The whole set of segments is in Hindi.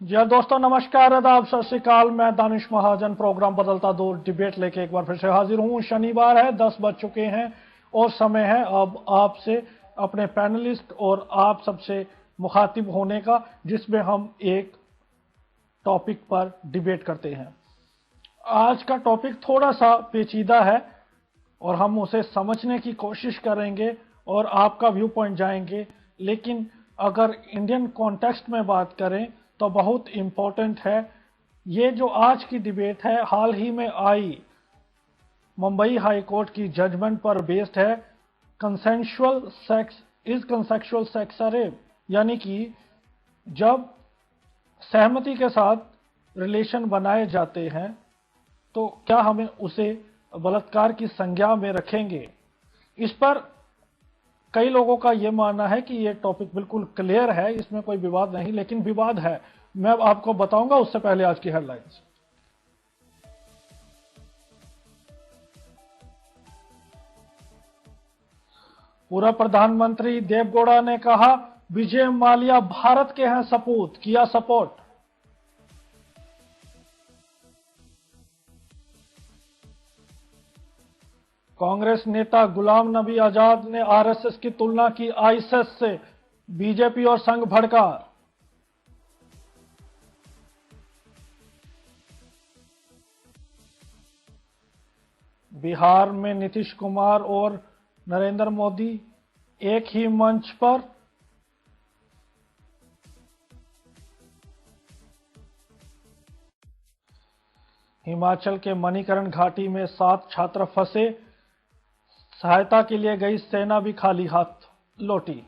जी हाँ दोस्तों, नमस्कार, आदाब, सत श्री अकाल। मैं दानिश महाजन प्रोग्राम बदलता दौर डिबेट लेके एक बार फिर से हाजिर हूँ। शनिवार है, 10 बज चुके हैं और समय है अब आपसे, अपने पैनलिस्ट और आप सबसे मुखातिब होने का, जिसमें हम एक टॉपिक पर डिबेट करते हैं। आज का टॉपिक थोड़ा सा पेचीदा है और हम उसे समझने की कोशिश करेंगे और आपका व्यू पॉइंट जाएंगे, लेकिन अगर इंडियन कॉन्टेक्स्ट में बात करें तो बहुत इंपॉर्टेंट है। ये जो आज की डिबेट है हाल ही में आई मुंबई हाई कोर्ट की जजमेंट पर बेस्ड है। कंसेंशुअल सेक्स अ रेप, यानी कि जब सहमति के साथ रिलेशन बनाए जाते हैं तो क्या हमें उसे बलात्कार की संज्ञा में रखेंगे। इस पर कई लोगों का यह मानना है कि यह टॉपिक बिल्कुल क्लियर है, इसमें कोई विवाद नहीं, लेकिन विवाद है। मैं अब आपको बताऊंगा, उससे पहले आज की हेडलाइंस। पूर्व प्रधानमंत्री देवगौड़ा ने कहा विजय माल्या भारत के हैं सपूत, किया सपोर्ट। कांग्रेस नेता गुलाम नबी आजाद ने आरएसएस की तुलना की आईएसएस से, बीजेपी और संघ भड़का। बिहार में नीतीश कुमार और नरेंद्र मोदी एक ही मंच पर। हिमाचल के मणिकरण घाटी में 7 छात्र फंसे, सहायता के लिए गई सेना भी खाली हाथ लौटी।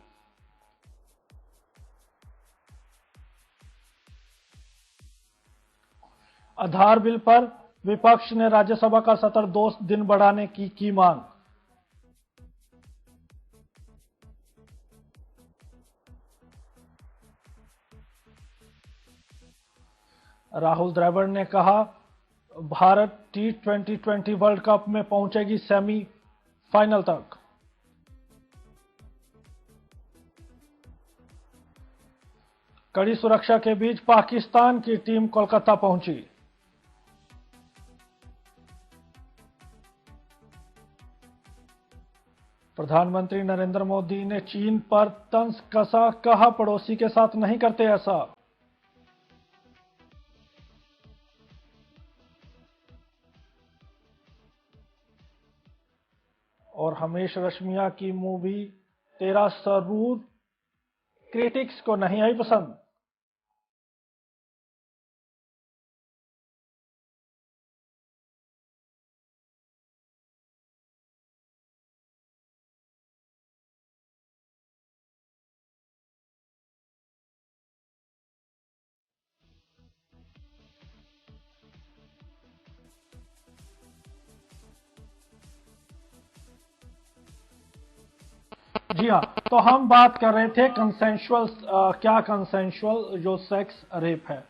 आधार बिल पर विपक्ष ने राज्यसभा का सत्र 2 दिन बढ़ाने की मांग। राहुल द्रविड़ ने कहा भारत T20 वर्ल्ड कप में पहुंचेगी सेमीफाइनल तक। कड़ी सुरक्षा के बीच पाकिस्तान की टीम कोलकाता पहुंची। प्रधानमंत्री नरेंद्र मोदी ने चीन पर तंज कसा, कहा पड़ोसी के साथ नहीं करते ऐसा। और हमेश रेशमिया की मूवी तेरा सरूर क्रिटिक्स को नहीं आई पसंद। जी हाँ, तो हम बात कर रहे थे कंसेंशुअल, क्या कंसेंशुअल जो सेक्स रेप है।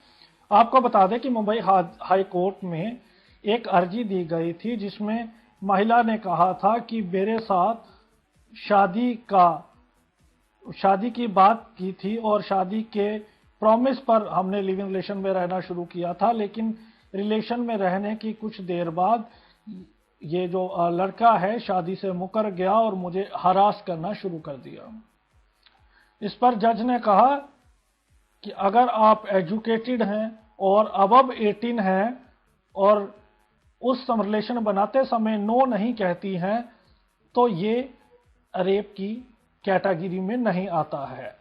आपको बता दें कि मुंबई हाई कोर्ट में एक अर्जी दी गई थी जिसमें महिला ने कहा था कि मेरे साथ शादी की बात की थी और शादी के प्रॉमिस पर हमने लिविंग रिलेशन में रहना शुरू किया था, लेकिन रिलेशन में रहने की कुछ देर बाद ये जो लड़का है शादी से मुकर गया और मुझे हरास करना शुरू कर दिया। इस पर जज ने कहा कि अगर आप एजुकेटेड हैं और अबव 18 हैं और उस रिलेशन बनाते समय नो नहीं कहती हैं तो ये रेप की कैटेगरी में नहीं आता है।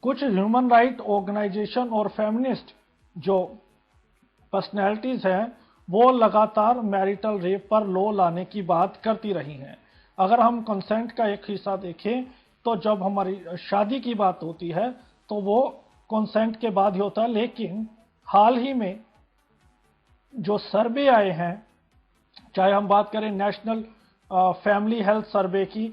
कुछ ह्यूमन राइट ऑर्गेनाइजेशन और फेमिनिस्ट जो पर्सनैलिटीज हैं वो लगातार मैरिटल रेप पर लॉ लाने की बात करती रही हैं। अगर हम कंसेंट का एक हिस्सा देखें तो जब हमारी शादी की बात होती है तो वो कंसेंट के बाद ही होता है, लेकिन हाल ही में जो सर्वे आए हैं, चाहे हम बात करें नेशनल फैमिली हेल्थ सर्वे की,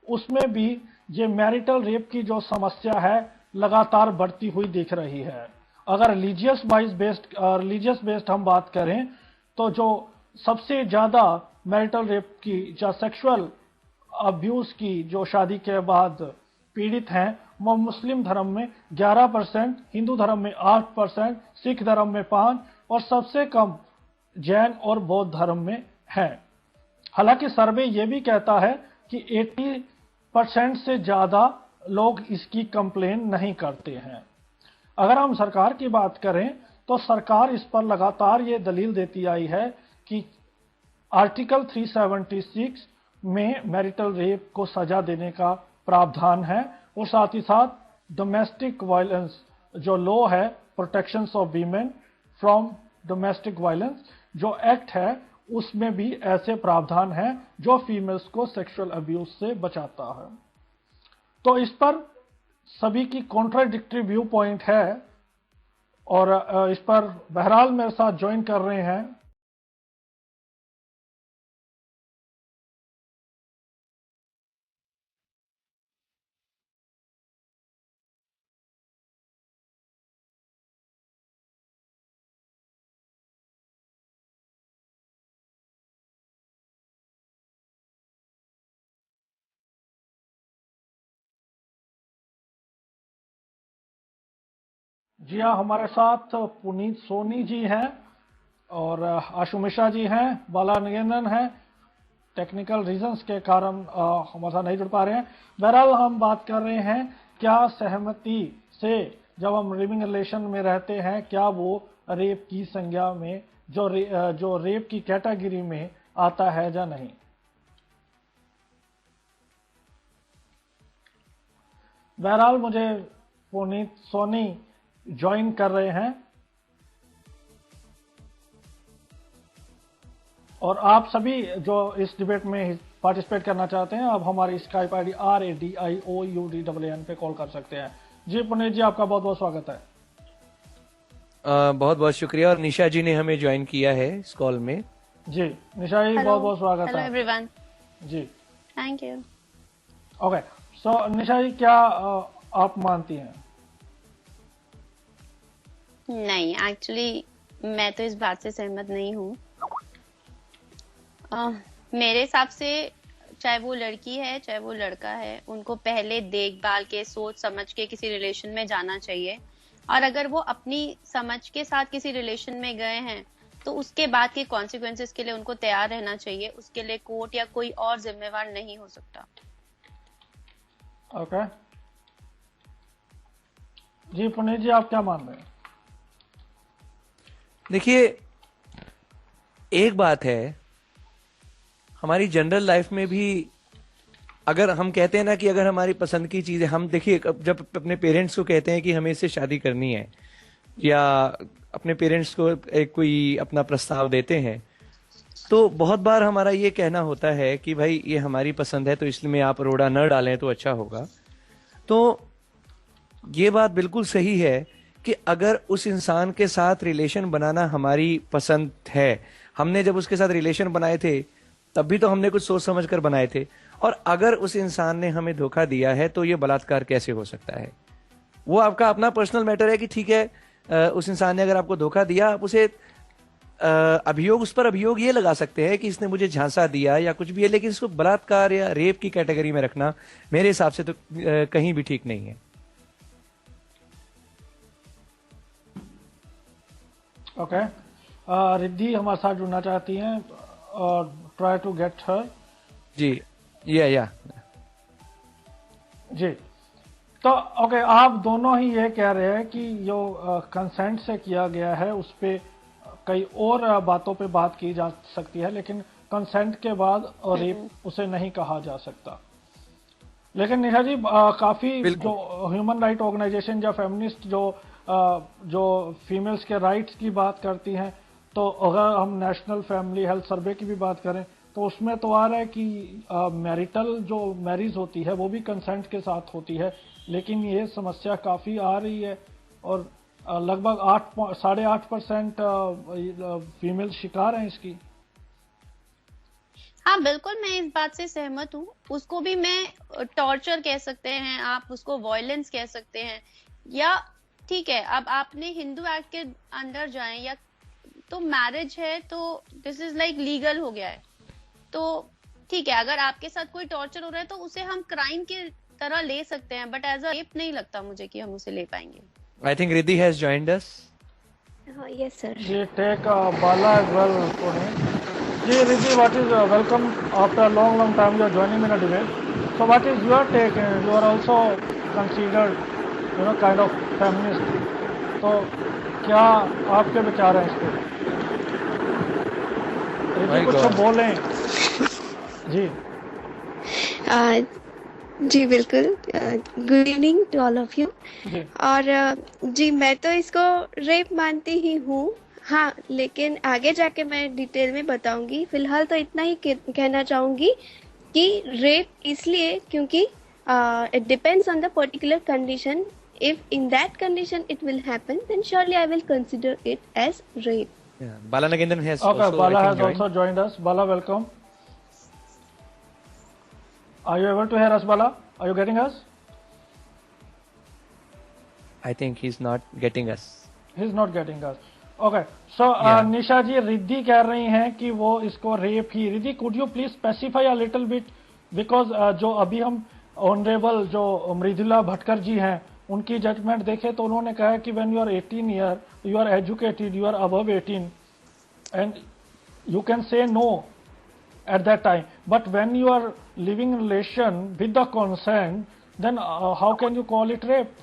उसमें भी ये मैरिटल रेप की जो समस्या है लगातार बढ़ती हुई दिख रही है। अगर रिलीजियस बेस्ड हम बात करें तो जो सबसे ज्यादा मैरिटल रेप की या सेक्सुअल अब्यूज की जो शादी के बाद पीड़ित हैं मुस्लिम धर्म में 11%, हिंदू धर्म में 8%, सिख धर्म में 5% और सबसे कम जैन और बौद्ध धर्म में है। हालांकि सर्वे यह भी कहता है कि 80% से ज्यादा लोग इसकी कंप्लेन नहीं करते हैं। अगर हम सरकार की बात करें तो सरकार इस पर लगातार ये दलील देती आई है कि आर्टिकल 376 में मैरिटल रेप को सजा देने का प्रावधान है और साथ ही साथ डोमेस्टिक वायलेंस जो लॉ है, protection of women from domestic violence जो एक्ट है, उसमें भी ऐसे प्रावधान हैं जो फीमेल्स को सेक्सुअल अब्यूज से बचाता है। तो इस पर सभी की कॉन्ट्राडिक्टरी व्यू पॉइंट है और इस पर बहरहाल मेरे साथ ज्वाइन कर रहे हैं जी हाँ, हमारे साथ पुनीत सोनी जी हैं और आशु मिश्रा जी हैं, बाला नगेंद्रन हैं। टेक्निकल रीजंस के कारण हमारे साथ नहीं जुड़ पा रहे हैं। बहरहाल हम बात कर रहे हैं क्या सहमति से जब हम लिविंग रिलेशन में रहते हैं क्या वो रेप की संज्ञा में जो रेप की कैटेगरी में आता है या नहीं। बहरहाल मुझे पुनीत सोनी ज्वाइन कर रहे हैं और आप सभी जो इस डिबेट में पार्टिसिपेट करना चाहते हैं अब हमारी स्काइप आईडी RADIOUDAN पे कॉल कर सकते हैं। जी पुनीत जी, आपका बहुत बहुत स्वागत है। बहुत बहुत शुक्रिया और निशा जी ने हमें ज्वाइन किया है इस कॉल में। जी निशा जी, बहुत बहुत स्वागत है। Hello everyone. जी thank you. Okay, so Nisha ji, क्या आप मानती हैं? नहीं, एक्चुअली मैं तो इस बात से सहमत नहीं हूँ। मेरे हिसाब से चाहे वो लड़की है चाहे वो लड़का है, उनको पहले देखभाल के सोच समझ के किसी रिलेशन में जाना चाहिए और अगर वो अपनी समझ के साथ किसी रिलेशन में गए हैं तो उसके बाद के कॉन्सिक्वेंसेस के लिए उनको तैयार रहना चाहिए। उसके लिए कोर्ट या कोई और जिम्मेवार नहीं हो सकता। ओके जी, पुनीत जी आप क्या मान रहे हैं? देखिए, एक बात है, हमारी जनरल लाइफ में भी अगर हम कहते हैं ना कि अगर हमारी पसंद की चीजें हम देखिए, जब अपने पेरेंट्स को कहते हैं कि हमें इससे शादी करनी है या अपने पेरेंट्स को एक कोई अपना प्रस्ताव देते हैं तो बहुत बार हमारा ये कहना होता है कि भाई ये हमारी पसंद है तो इसलिए आप रोड़ा न डालें तो अच्छा होगा। तो ये बात बिल्कुल सही है कि अगर उस इंसान के साथ रिलेशन बनाना हमारी पसंद है, हमने जब उसके साथ रिलेशन बनाए थे तब भी तो हमने कुछ सोच समझ कर बनाए थे, और अगर उस इंसान ने हमें धोखा दिया है तो ये बलात्कार कैसे हो सकता है? वो आपका अपना पर्सनल मैटर है कि ठीक है, उस इंसान ने अगर आपको धोखा दिया, आप उसे उस पर अभियोग ये लगा सकते हैं कि इसने मुझे झांसा दिया या कुछ भी है, लेकिन इसको बलात्कार या रेप की कैटेगरी में रखना मेरे हिसाब से तो कहीं भी ठीक नहीं है। ओके, रिद्धि हमारे साथ जुड़ना चाहती हैं और ट्राई टू गेट हर। जी या जी, तो ओके, आप दोनों ही ये कह रहे हैं कि जो कंसेंट से किया गया है उस पे कई और बातों पे बात की जा सकती है, लेकिन कंसेंट के बाद रेप उसे नहीं कहा जा सकता। लेकिन निशा जी, काफी जो ह्यूमन राइट ऑर्गेनाइजेशन या फेमिनिस्ट जो फीमेल्स के राइट्स की बात करती हैं, तो अगर हम नेशनल फैमिली हेल्थ सर्वे की भी बात करें तो उसमें तो आ रहा है कि मैरिटल जो मैरिज होती है वो भी कंसेंट के साथ होती है, लेकिन ये समस्या काफी आ रही है और लगभग 8.5% फीमेल शिकार हैं इसकी। हाँ बिल्कुल, मैं इस बात से सहमत हूँ। उसको भी मैं टॉर्चर कह सकते हैं, आप उसको वायलेंस कह सकते हैं, या ठीक है अब आपने हिंदू एक्ट के अंदर जाएं या तो मैरिज है तो दिस इज लाइक लीगल हो गया है, तो ठीक है। अगर आपके साथ कोई टॉर्चर हो रहा है तो उसे हम क्राइम के तरह ले सकते हैं, बट एज अ रेप नहीं लगता मुझे कि हम उसे ले पाएंगे. I think Riddhi has joined us. Yes, sir. जी take Bala as well Pune. जी Riddhi, what is welcome after long time you are joining in a debate. So what is your take? You are also considered kind of feminist. तो क्या आपके विचार हैं इस पे? रिद्धि कुछ बोलें. जी जी बिल्कुल. Good evening to all of you. जी और जी मैं तो इसको रेप मानती ही हूँ. हाँ, लेकिन आगे जाके मैं डिटेल में बताऊंगी. फिलहाल तो इतना ही कहना चाहूंगी कि रेप इसलिए क्योंकि it depends on the particular condition. If in that condition it will happen, then surely I will consider it as rape. Yeah. Bala Nagendran has okay, also, Bala I has think, joined. also joined us. Bala, welcome. Are you able to hear us, Bala? Are you getting us? I think he's not getting us. He's not getting us. Okay. So Yeah. निशा जी, रिद्धि कह रही हैं कि वो इसको rape he. Riddhi, could you please specify a little bit, because जो अभी हम ऑनरेबल जो मृदुला भटकर जी हैं उनकी जजमेंट देखे तो उन्होंने कहा कि when you are 18 year, you are educated, you are above 18 and you can say no at that time, but when you are living in relation with the consent, then how can you call it rape?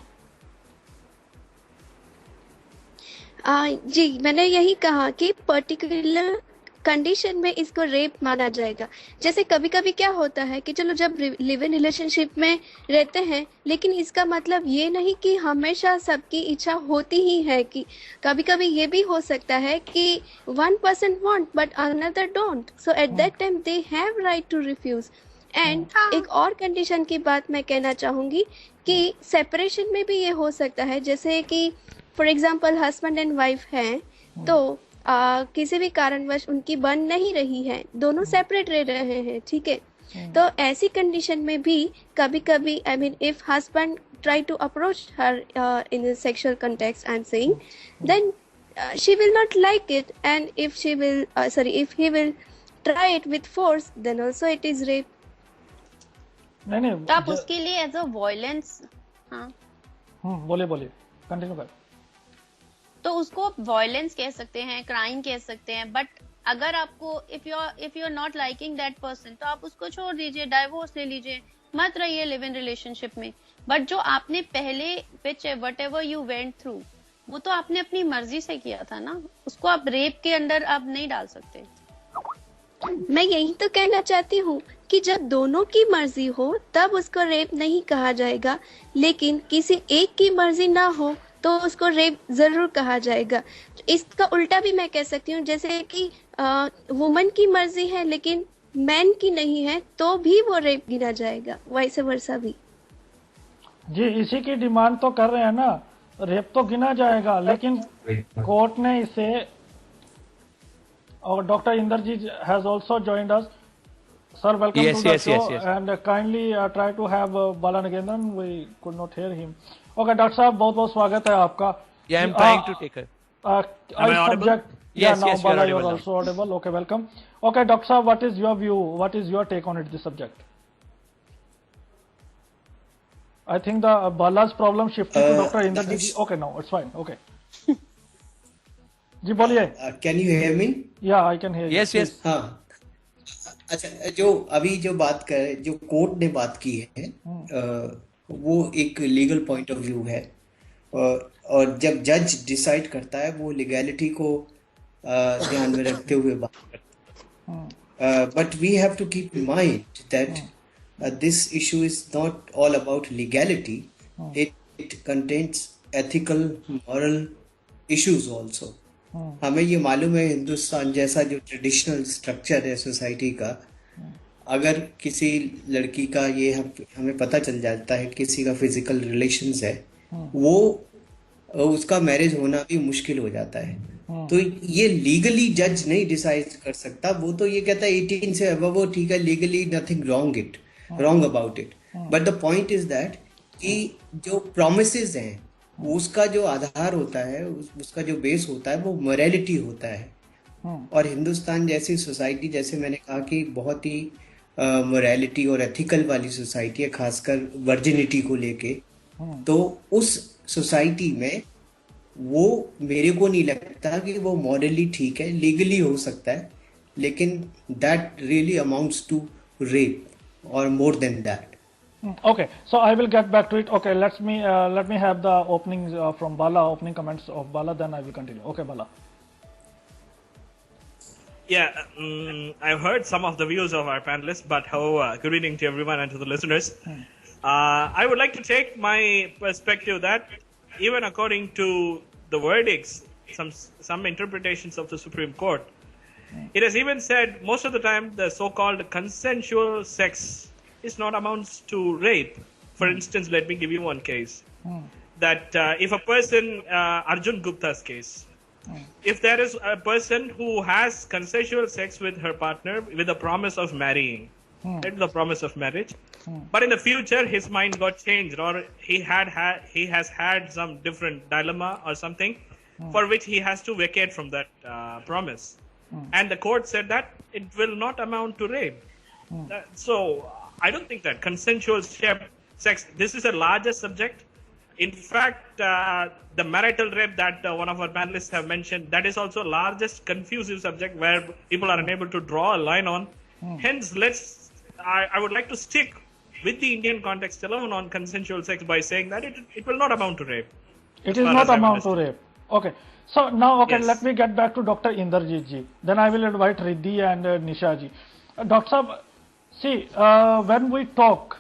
जी मैंने यही कहा कि पर्टिकुलर कंडीशन में इसको रेप माना जाएगा. जैसे कभी कभी क्या होता है कि चलो जब लिव इन रिलेशनशिप में रहते हैं, लेकिन इसका मतलब ये नहीं कि हमेशा सबकी इच्छा होती ही है. कि कभी कभी ये भी हो सकता है कि one person want but another don't, so at that time they have right to refuse. And एक और कंडीशन की बात मैं कहना चाहूंगी कि सेपरेशन में भी ये हो सकता है. जैसे कि for example husband and wife हैं, तो किसी भी कारणवश उनकी बन नहीं रही है, दोनों सेपरेट रह रहे हैं, ठीक है. तो ऐसी कंडीशन में भी कभी कभी I mean if husband try to approach her in sexual context I am saying, then she will not like it, and if she will if he will try it with force, then also it is rape. नहीं तो आप उसके लिए एज अ वॉयलेंस. हाँ, बोलिए कंटिन्यू कर. तो उसको वॉयलेंस कह सकते हैं, क्राइम कह सकते हैं, बट अगर आपको if you are not liking that person तो आप उसको छोड़ दीजिए, डाइवोर्स ले लीजिए, मत रहिए लिव इन रिलेशनशिप में. बट जो आपने पहले what ever you went through, वो तो आपने अपनी मर्जी से किया था ना, उसको आप रेप के अंदर आप नहीं डाल सकते. मैं यही तो कहना चाहती हूँ कि जब दोनों की मर्जी हो तब उसको रेप नहीं कहा जाएगा, लेकिन किसी एक की मर्जी ना हो तो उसको रेप जरूर कहा जाएगा. इसका उल्टा भी मैं कह सकती हूँ, जैसे कि वुमन की मर्जी है लेकिन मैन की नहीं है तो भी वो रेप गिना जाएगा, वाइस वर्सा भी. जी इसी की डिमांड तो कर रहे हैं ना, रेप तो गिना जाएगा, लेकिन कोर्ट ने इसे. और doctor Indrajit has also joined us. Sir, welcome to the show. Yes. And kindly try to have Bala Nagendran. We could not hear him. Okay, Dr. Saab, बहुत स्वागत है आपका. Yeah, I'm trying to take her. Am I audible? Yes, now yes, Bala, you're you're also audible. Okay, welcome. Okay, Dr. Saab, what is your view? What is your take on it, this subject? I think the Bala's problem shifted to Dr. Indrajit. Okay, now it's fine. Okay. जी बोलिए. Can you hear me? Yeah, I can hear you. Yes, yes. हाँ. अच्छा, जो अभी जो बात कर, जो कोर्ट ने बात की है, वो एक लीगल पॉइंट ऑफ व्यू है, और जब जज डिसाइड करता है वो लीगैलिटी को ध्यान में रखते हुए बात करता है. But we have to keep in mind that this issue is not all about legality. It contains ethical moral issues also. हमें ये मालूम है हिंदुस्तान जैसा जो ट्रेडिशनल स्ट्रक्चर है सोसाइटी का, अगर किसी लड़की का ये हमें पता चल जाता है किसी का फिजिकल रिलेशंस है, वो उसका मैरिज होना भी मुश्किल हो जाता है. तो ये लीगली जज नहीं डिसाइड कर सकता. वो तो ये कहता है 18 से अबव वो ठीक है, legally nothing wrong about it. But the point is that कि जो प्रोमिसेस हैं उसका जो आधार होता है, उसका जो बेस होता है वो मोरालिटी होता है. और हिंदुस्तान जैसी सोसाइटी, जैसे मैंने कहा कि बहुत ही मोरालिटी और एथिकल वाली सोसाइटी है, खासकर वर्जिनिटी को लेके, तो उस सोसाइटी में वो मेरे को नहीं लगता कि वो मॉरली ठीक है। लीगली हो सकता है, लेकिन that really amounts to rape और more than that. Okay, so I will get back to it. Okay, let me have the openings from Bala, opening comments of Bala, then I will continue. Okay, Bala. Yeah, I've heard some of the views of our panelists, but however, good evening to everyone and to the listeners. I would like to take my perspective that even according to the verdicts, some interpretations of the Supreme Court, it has even said most of the time the so-called consensual sex is not amounts to rape. For instance, let me give you one case. That if a person, Arjun Gupta's case, if there is a person who has consensual sex with her partner with the promise of marrying, right, the promise of marriage, but in the future his mind got changed, or he has had some different dilemma or something for which he has to vacate from that promise, and the court said that it will not amount to rape. So I don't think that consensual sex, this is a larger subject. In fact, the marital rape that one of our panelists have mentioned, that is also largest confusive subject where people are unable to draw a line on. Hence, I would like to stick with the Indian context alone on consensual sex by saying that it will not amount to rape. It is not amount to rape. Okay. So now, okay, Yes. let me get back to Dr. Inderjit ji. Then I will invite Riddhi and Nisha ji. Dr. Saab, see, when we talk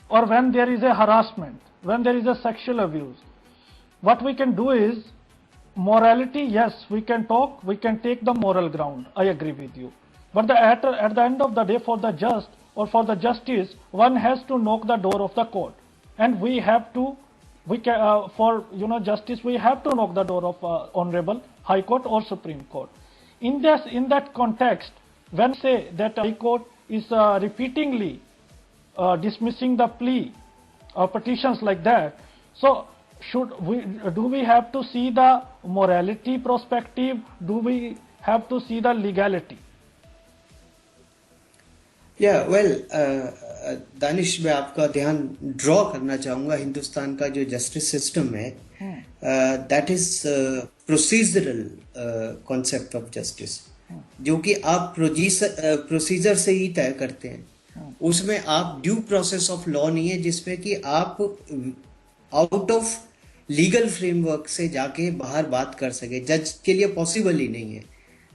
or when there is a harassment, when there is a sexual abuse, what we can do is morality. Yes, we can talk, we can take the moral ground. I agree with you. But at the end of the day, for the just or for the justice, one has to knock the door of the court, and we have to. We can, for justice, we have to knock the door of Honorable High Court or Supreme Court. In that context, when say that High Court is repeatedly dismissing the plea petitions like that, so do we have to see the morality perspective? Do we have to see the legality? Danish, मैं आपका ध्यान ड्रॉ करना चाहूंगा हिंदुस्तान का जो जस्टिस सिस्टम है, that is procedural concept of justice, जो कि आप प्रोसीजर से ही तय करते हैं। उसमें आप ड्यू प्रोसेस ऑफ लॉ नहीं है, जिसमें कि आप आउट ऑफ लीगल फ्रेमवर्क से जाके बाहर बात कर सके। जज के लिए पॉसिबल ही नहीं है।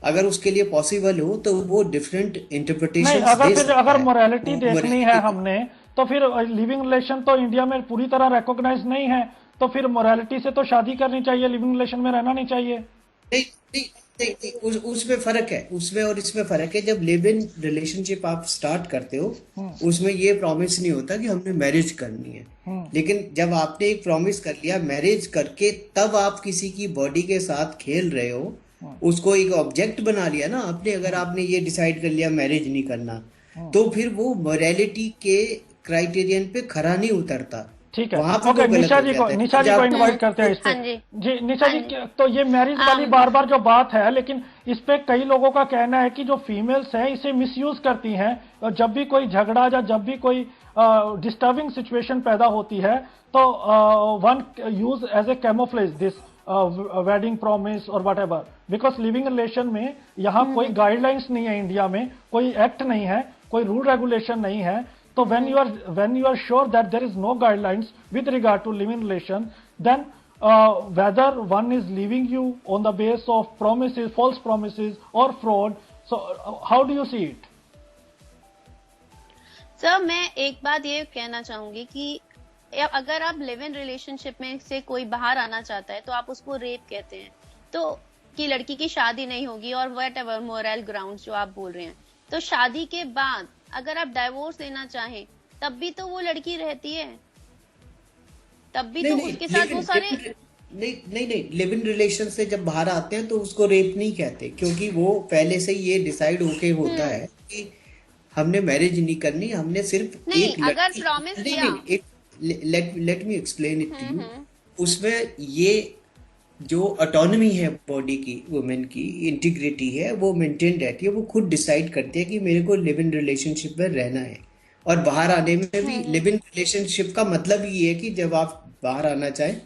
अगर उसके लिए पॉसिबल हो तो वो डिफरेंट इंटरप्रिटेशन अगर मोरालिटी देखनी है हमने, तो फिर लिविंग रिलेशन तो इंडिया में पूरी तरह रिकॉग्नाइज नहीं है, तो फिर मोरालिटी से तो शादी करनी चाहिए, लिविंग रिलेशन में रहना नहीं चाहिए। नहीं, उसमें फर्क है, उसमें और इसमें फर्क है। जब लिव इन रिलेशनशिप आप स्टार्ट करते हो, उसमें ये प्रॉमिस नहीं होता कि हमने मैरिज करनी है। लेकिन जब आपने एक प्रॉमिस कर लिया मैरिज करके, तब आप किसी की बॉडी के साथ खेल रहे हो, उसको एक ऑब्जेक्ट बना लिया ना आपने। अगर आपने ये डिसाइड कर लिया मैरिज नहीं करना, तो फिर वो मोरालिटी के क्राइटेरियन पे खरा नहीं उतरता। ठीक है, ओके, निशा जी को इनवाइट करते हैं इस पे। जी निशा जी, तो ये मैरिज वाली बार बार जो बात है, लेकिन इस पे कई लोगों का कहना है कि जो फीमेल्स हैं इसे मिसयूज करती हैं, और जब भी कोई झगड़ा या जब भी कोई डिस्टर्बिंग सिचुएशन पैदा होती है, तो one use as a camouflage this wedding promise और whatever, because living relation में यहाँ कोई गाइडलाइंस नहीं है, इंडिया में कोई एक्ट नहीं है, कोई रूल रेगुलेशन नहीं है। तो when you are sure that there is no guidelines with regard to living relation, then whether one is leaving you on the basis of promises, false promises or fraud, so how do you see it? Sir, मैं एक बात ये कहना चाहूंगी कि अगर आप लिव इन रिलेशनशिप में से कोई बाहर आना चाहता है तो आप उसको रेप कहते हैं, तो कि लड़की की शादी नहीं होगी और वट एवर मोरल ग्राउंड्स जो आप बोल रहे हैं। तो शादी के बाद अगर आप डाइवोर्स लेना चाहें, तब भी तो वो लड़की रहती है, तब भी तो उसके साथ वो सारे नहीं, लिव इन रिलेशन से जब बाहर आते हैं तो उसको रेप नहीं कहते, क्योंकि वो पहले से ये डिसाइड होके होता है कि हमने मैरिज नहीं करनी, हमने सिर्फ नहीं, अगर प्रॉमिस किया। Let me explain it to you. उसमें ये जो ऑटोनॉमी है बॉडी की, वुमेन की इंटीग्रिटी है, वो मेंटेन रहती है। वो खुद डिसाइड करती है कि मेरे को लिव इन रिलेशनशिप में रहना है। और बाहर आने में भी लिव इन रिलेशनशिप का मतलब ये है कि जब आप बाहर आना चाहें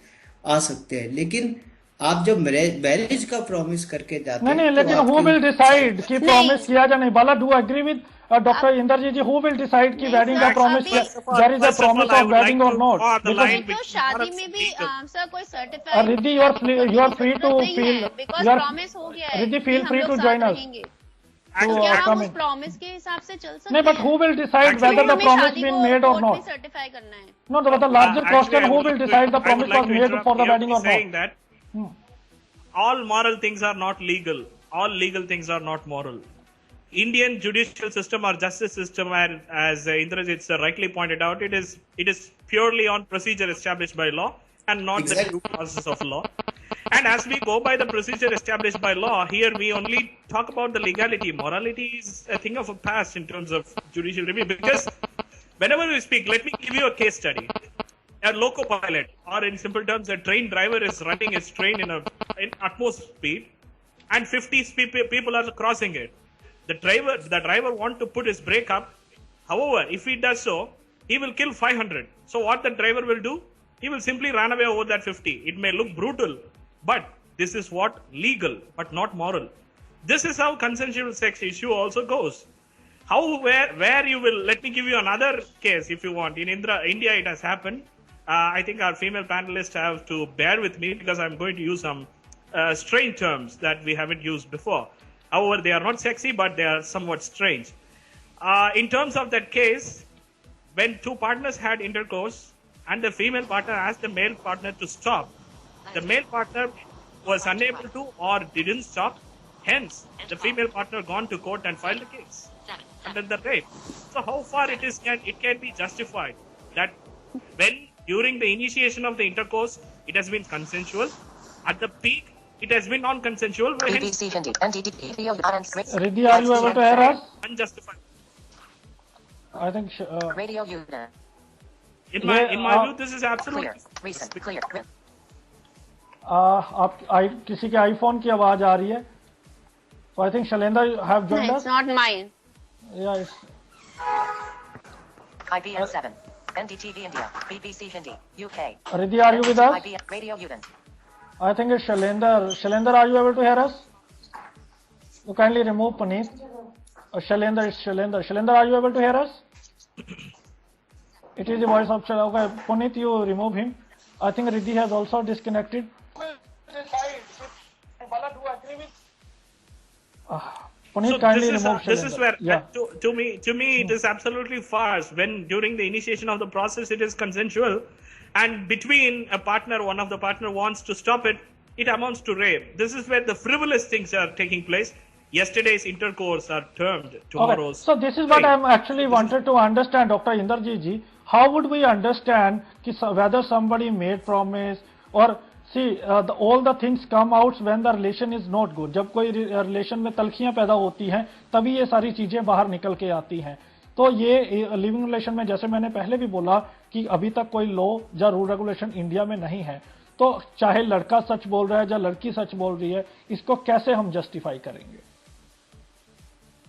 आ सकते हैं, लेकिन आप जब मैरिज का प्रॉमिस करके जाते नहीं हैं तो लेकिन हु आपके विल डिसाइड कि नहीं। प्रॉमिस किया या नहीं? Bala, do agree with doctor Inderjit ji, who will decide कि नहीं वेडिंग का सर, प्रॉमिस अभी- किया, there is a First of all, promise I of would like wedding और to not? draw the because line तो between शादी moral में and भी legal. सर कोई certified Riddhi, you are free to feel, because you are promise हो गया है रिद्धि, कि फील हम फ्री लोग टू साथ जॉइन अस रहेंगे। टू तो क्या हम कम उस इन। प्रॉमिस के हिसाब से चल सकते नहीं, but who will decide Actually, whether the हमें प्रॉमिस शादी बीन को मेड और कोर्ट में नॉट? सर्टिफाई करना है। No, but the larger Actually, question, I who would will like decide the I would promise like was to made interrupt for the here wedding by or saying not? that all moral things are not legal. All legal things are not moral. Indian judicial system or justice system, as Indrajit sir rightly pointed out, it is purely on procedure established by law and not the Exactly. due process of law. And as we go by the procedure established by law, here we only talk about the legality. Morality is a thing of a past in terms of judicial review. Because whenever we speak, let me give you a case study. A loco pilot, or in simple terms, a train driver is running his train in utmost speed, and 50 people are crossing it. The driver want to put his brake up. However, if he does so, he will kill 500. So what the driver will do? He will simply run away over that 50. It may look brutal, but this is what legal, but not moral. This is how consensual sex issue also goes. How, where you will, let me give you another case if you want. In India, it has happened. I think our female panelists have to bear with me because I'm going to use some strange terms that we haven't used before. However, they are not sexy, but they are somewhat strange. In terms of that case, when two partners had intercourse and the female partner asked the male partner to stop, the male partner was unable to or didn't stop. Hence, the female partner gone to court and filed a case under the rape. So how far it can be justified that when during the initiation of the intercourse it has been consensual, at the peak it has been non-consensual, hence Riddhi, are you able to hear us? unjustified. I think In my view, this is absolutely clear. आप किसी के आईफोन की आवाज आ रही है? So I think Shalendra have joined No, us. it's not mine. Yeah, it's, IBN 7. NDTV India. BBC Hindi. UK. Riddhi, are you with us? IBN Radio Udan. I think it's Shalendra. Shalendra, are you able to hear us? So kindly remove Puneet. Shalendra, it's Shalendra. Shalendra, are you able to hear us? It is the voice of Shalendra. Okay, Puneet, you remove him. I think Riddhi has also disconnected. Puneet, so kindly this remove is Shalendra. where Yeah. to me it is absolutely farce when during the initiation of the process it is consensual, and between a partner, one of the partner wants to stop it, it amounts to rape. This is where the frivolous things are taking place. Yesterday's intercourse are termed tomorrow's. Okay. So this is what rape. I actually wanted to understand, Dr. Inderjit ji. How would we understand whether somebody made promise or see all the things come out when the relation is not good. जब कोई relation में तलखियां पैदा होती हैं तभी ये सारी चीजें बाहर निकल के आती हैं. तो ये लिविंग रिलेशन में जैसे मैंने पहले भी बोला कि अभी तक कोई लॉ या रूल रेगुलेशन इंडिया में नहीं है. तो चाहे लड़का सच बोल रहा है या लड़की सच बोल रही है, इसको कैसे हम जस्टिफाई करेंगे?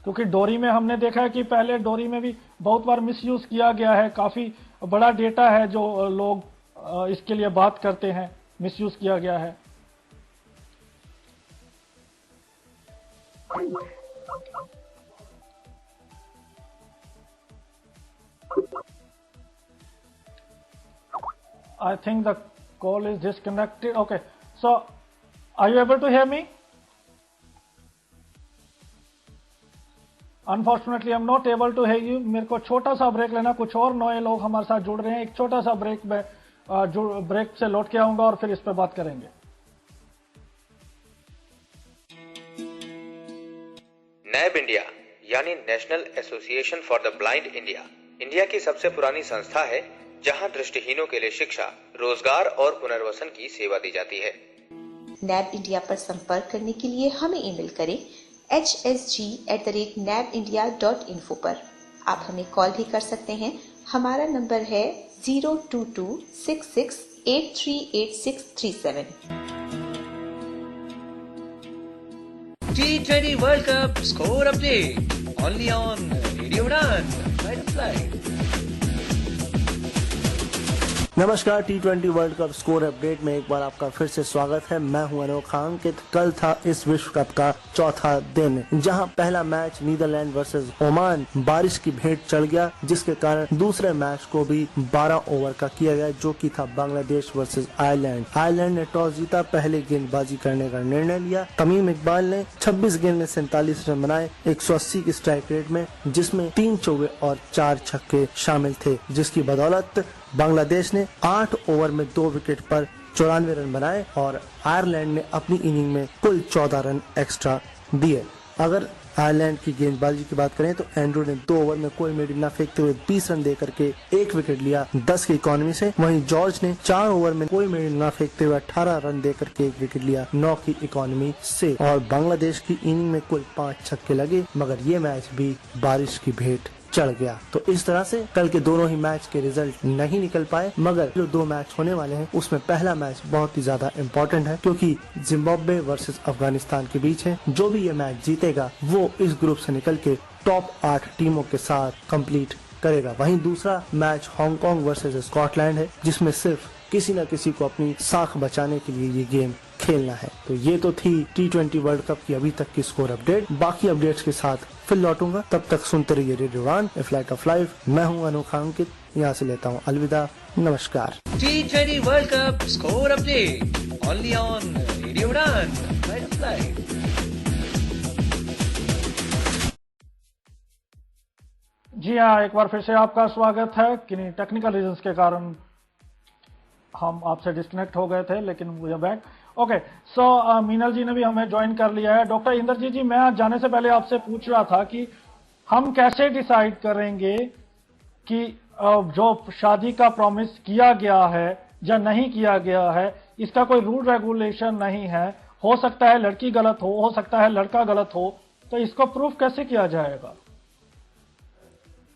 क्योंकि डोरी में हमने देखा है कि पहले डोरी में भी बहुत बार मिसयूज किया गया है. काफी बड़ा डेटा है जो लोग इसके लिए बात करते हैं, मिसयूज किया गया है. I think the call is disconnected. Okay, so are you able to hear me? Unfortunately I am not able to hear you. मेरे को छोटा सा ब्रेक लेना, कुछ और नए लोग हमारे साथ जुड़ रहे हैं. एक छोटा सा ब्रेक में ब्रेक से लौट के आऊंगा और फिर इस पर बात करेंगे. नैब इंडिया यानी national association for the blind India India की सबसे पुरानी संस्था है जहां दृष्टिहीनों के लिए शिक्षा, रोजगार और पुनर्वसन की सेवा दी जाती है. नैब इंडिया पर संपर्क करने के लिए हमें ईमेल करें hsg@nabindia.info पर. आप हमें कॉल भी कर सकते हैं. हमारा नंबर है 02266838637. T20 World Cup score update only on Radio Udan. Right flight. नमस्कार, T20 world cup score update में एक बार आपका फिर से स्वागत है। मैं हूं अनोखा अंकित। कल था इस विश्व कप का चौथा दिन, जहां पहला मैच नीदरलैंड वर्सेस ओमान बारिश की भेंट चढ़ गया, जिसके कारण दूसरे मैच को भी 12 ओवर का किया गया, जो कि था बांग्लादेश वर्सेस आयरलैंड। आयरलैंड ने टॉस जीता, पहले गेंदबाजी करने का निर्णय लिया। तमीम इकबाल ने 26 गेंद में 47 रन बनाए 180 की स्ट्राइक रेट में, जिसमें 3 चौके और 4 छक्के शामिल थे, जिसकी बदौलत बांग्लादेश ने 8 ओवर में 2 विकेट पर 94 रन बनाए और आयरलैंड ने अपनी इनिंग में कुल 14 रन एक्स्ट्रा दिए। अगर आयरलैंड की गेंदबाजी की बात करें तो एंड्रू ने 2 ओवर में कोई मिडिल न फेंकते हुए 20 रन देकर के 1 विकेट लिया 10 की इकोनॉमी से। वहीं जॉर्ज ने 4 ओवर में कोई मिडिल न फेंकते हुए 18 रन देकर के 1 विकेट लिया 9 की इकोनॉमी से। और बांग्लादेश की इनिंग में कुल 5 छक्के लगे, मगर ये मैच भी बारिश की भेंट चढ़ गया। तो इस तरह से कल के दोनों ही मैच के रिजल्ट नहीं निकल पाए, मगर जो 2 मैच होने वाले हैं उसमें पहला मैच बहुत ही ज्यादा इम्पोर्टेंट है, क्योंकि जिम्बाब्वे वर्सेस अफगानिस्तान के बीच है। जो भी ये मैच जीतेगा वो इस ग्रुप से निकल के टॉप 8 टीमों के साथ कंप्लीट करेगा। वहीं दूसरा मैच हांगकांग वर्सेस स्कॉटलैंड है, जिसमें सिर्फ किसी न किसी को अपनी साख बचाने के लिए ये गेम खेलना है। तो ये तो थी T20 वर्ल्ड कप की अभी तक की स्कोर अपडेट। बाकी अपडेट्स के साथ फिर लौटूंगा, तब तक सुनते रहिए रेडियो उड़ान, ए फ्लाइट ऑफ लाइफ। मैं हूं अनोखा अंकित, यहाँ से लेता हूं अलविदा, नमस्कार। T20 World Cup score update only on Radio Udan. Right flight. जी हाँ, एक बार फिर से आपका स्वागत है। किन्हीं टेक्निकल रीजंस के कारण हम आपसे डिस्कनेक्ट हो गए थे, लेकिन वी आर बैक। ओके, सो मीनल जी ने भी हमें ज्वाइन कर लिया है। डॉक्टर इंद्रजीत जी, मैं आज जाने से पहले आपसे पूछ रहा था कि हम कैसे डिसाइड करेंगे कि जो शादी का प्रॉमिस किया गया है या नहीं किया गया है, इसका कोई रूल रेगुलेशन नहीं है। हो सकता है लड़की गलत हो सकता है लड़का गलत हो, तो इसको प्रूफ कैसे किया जाएगा?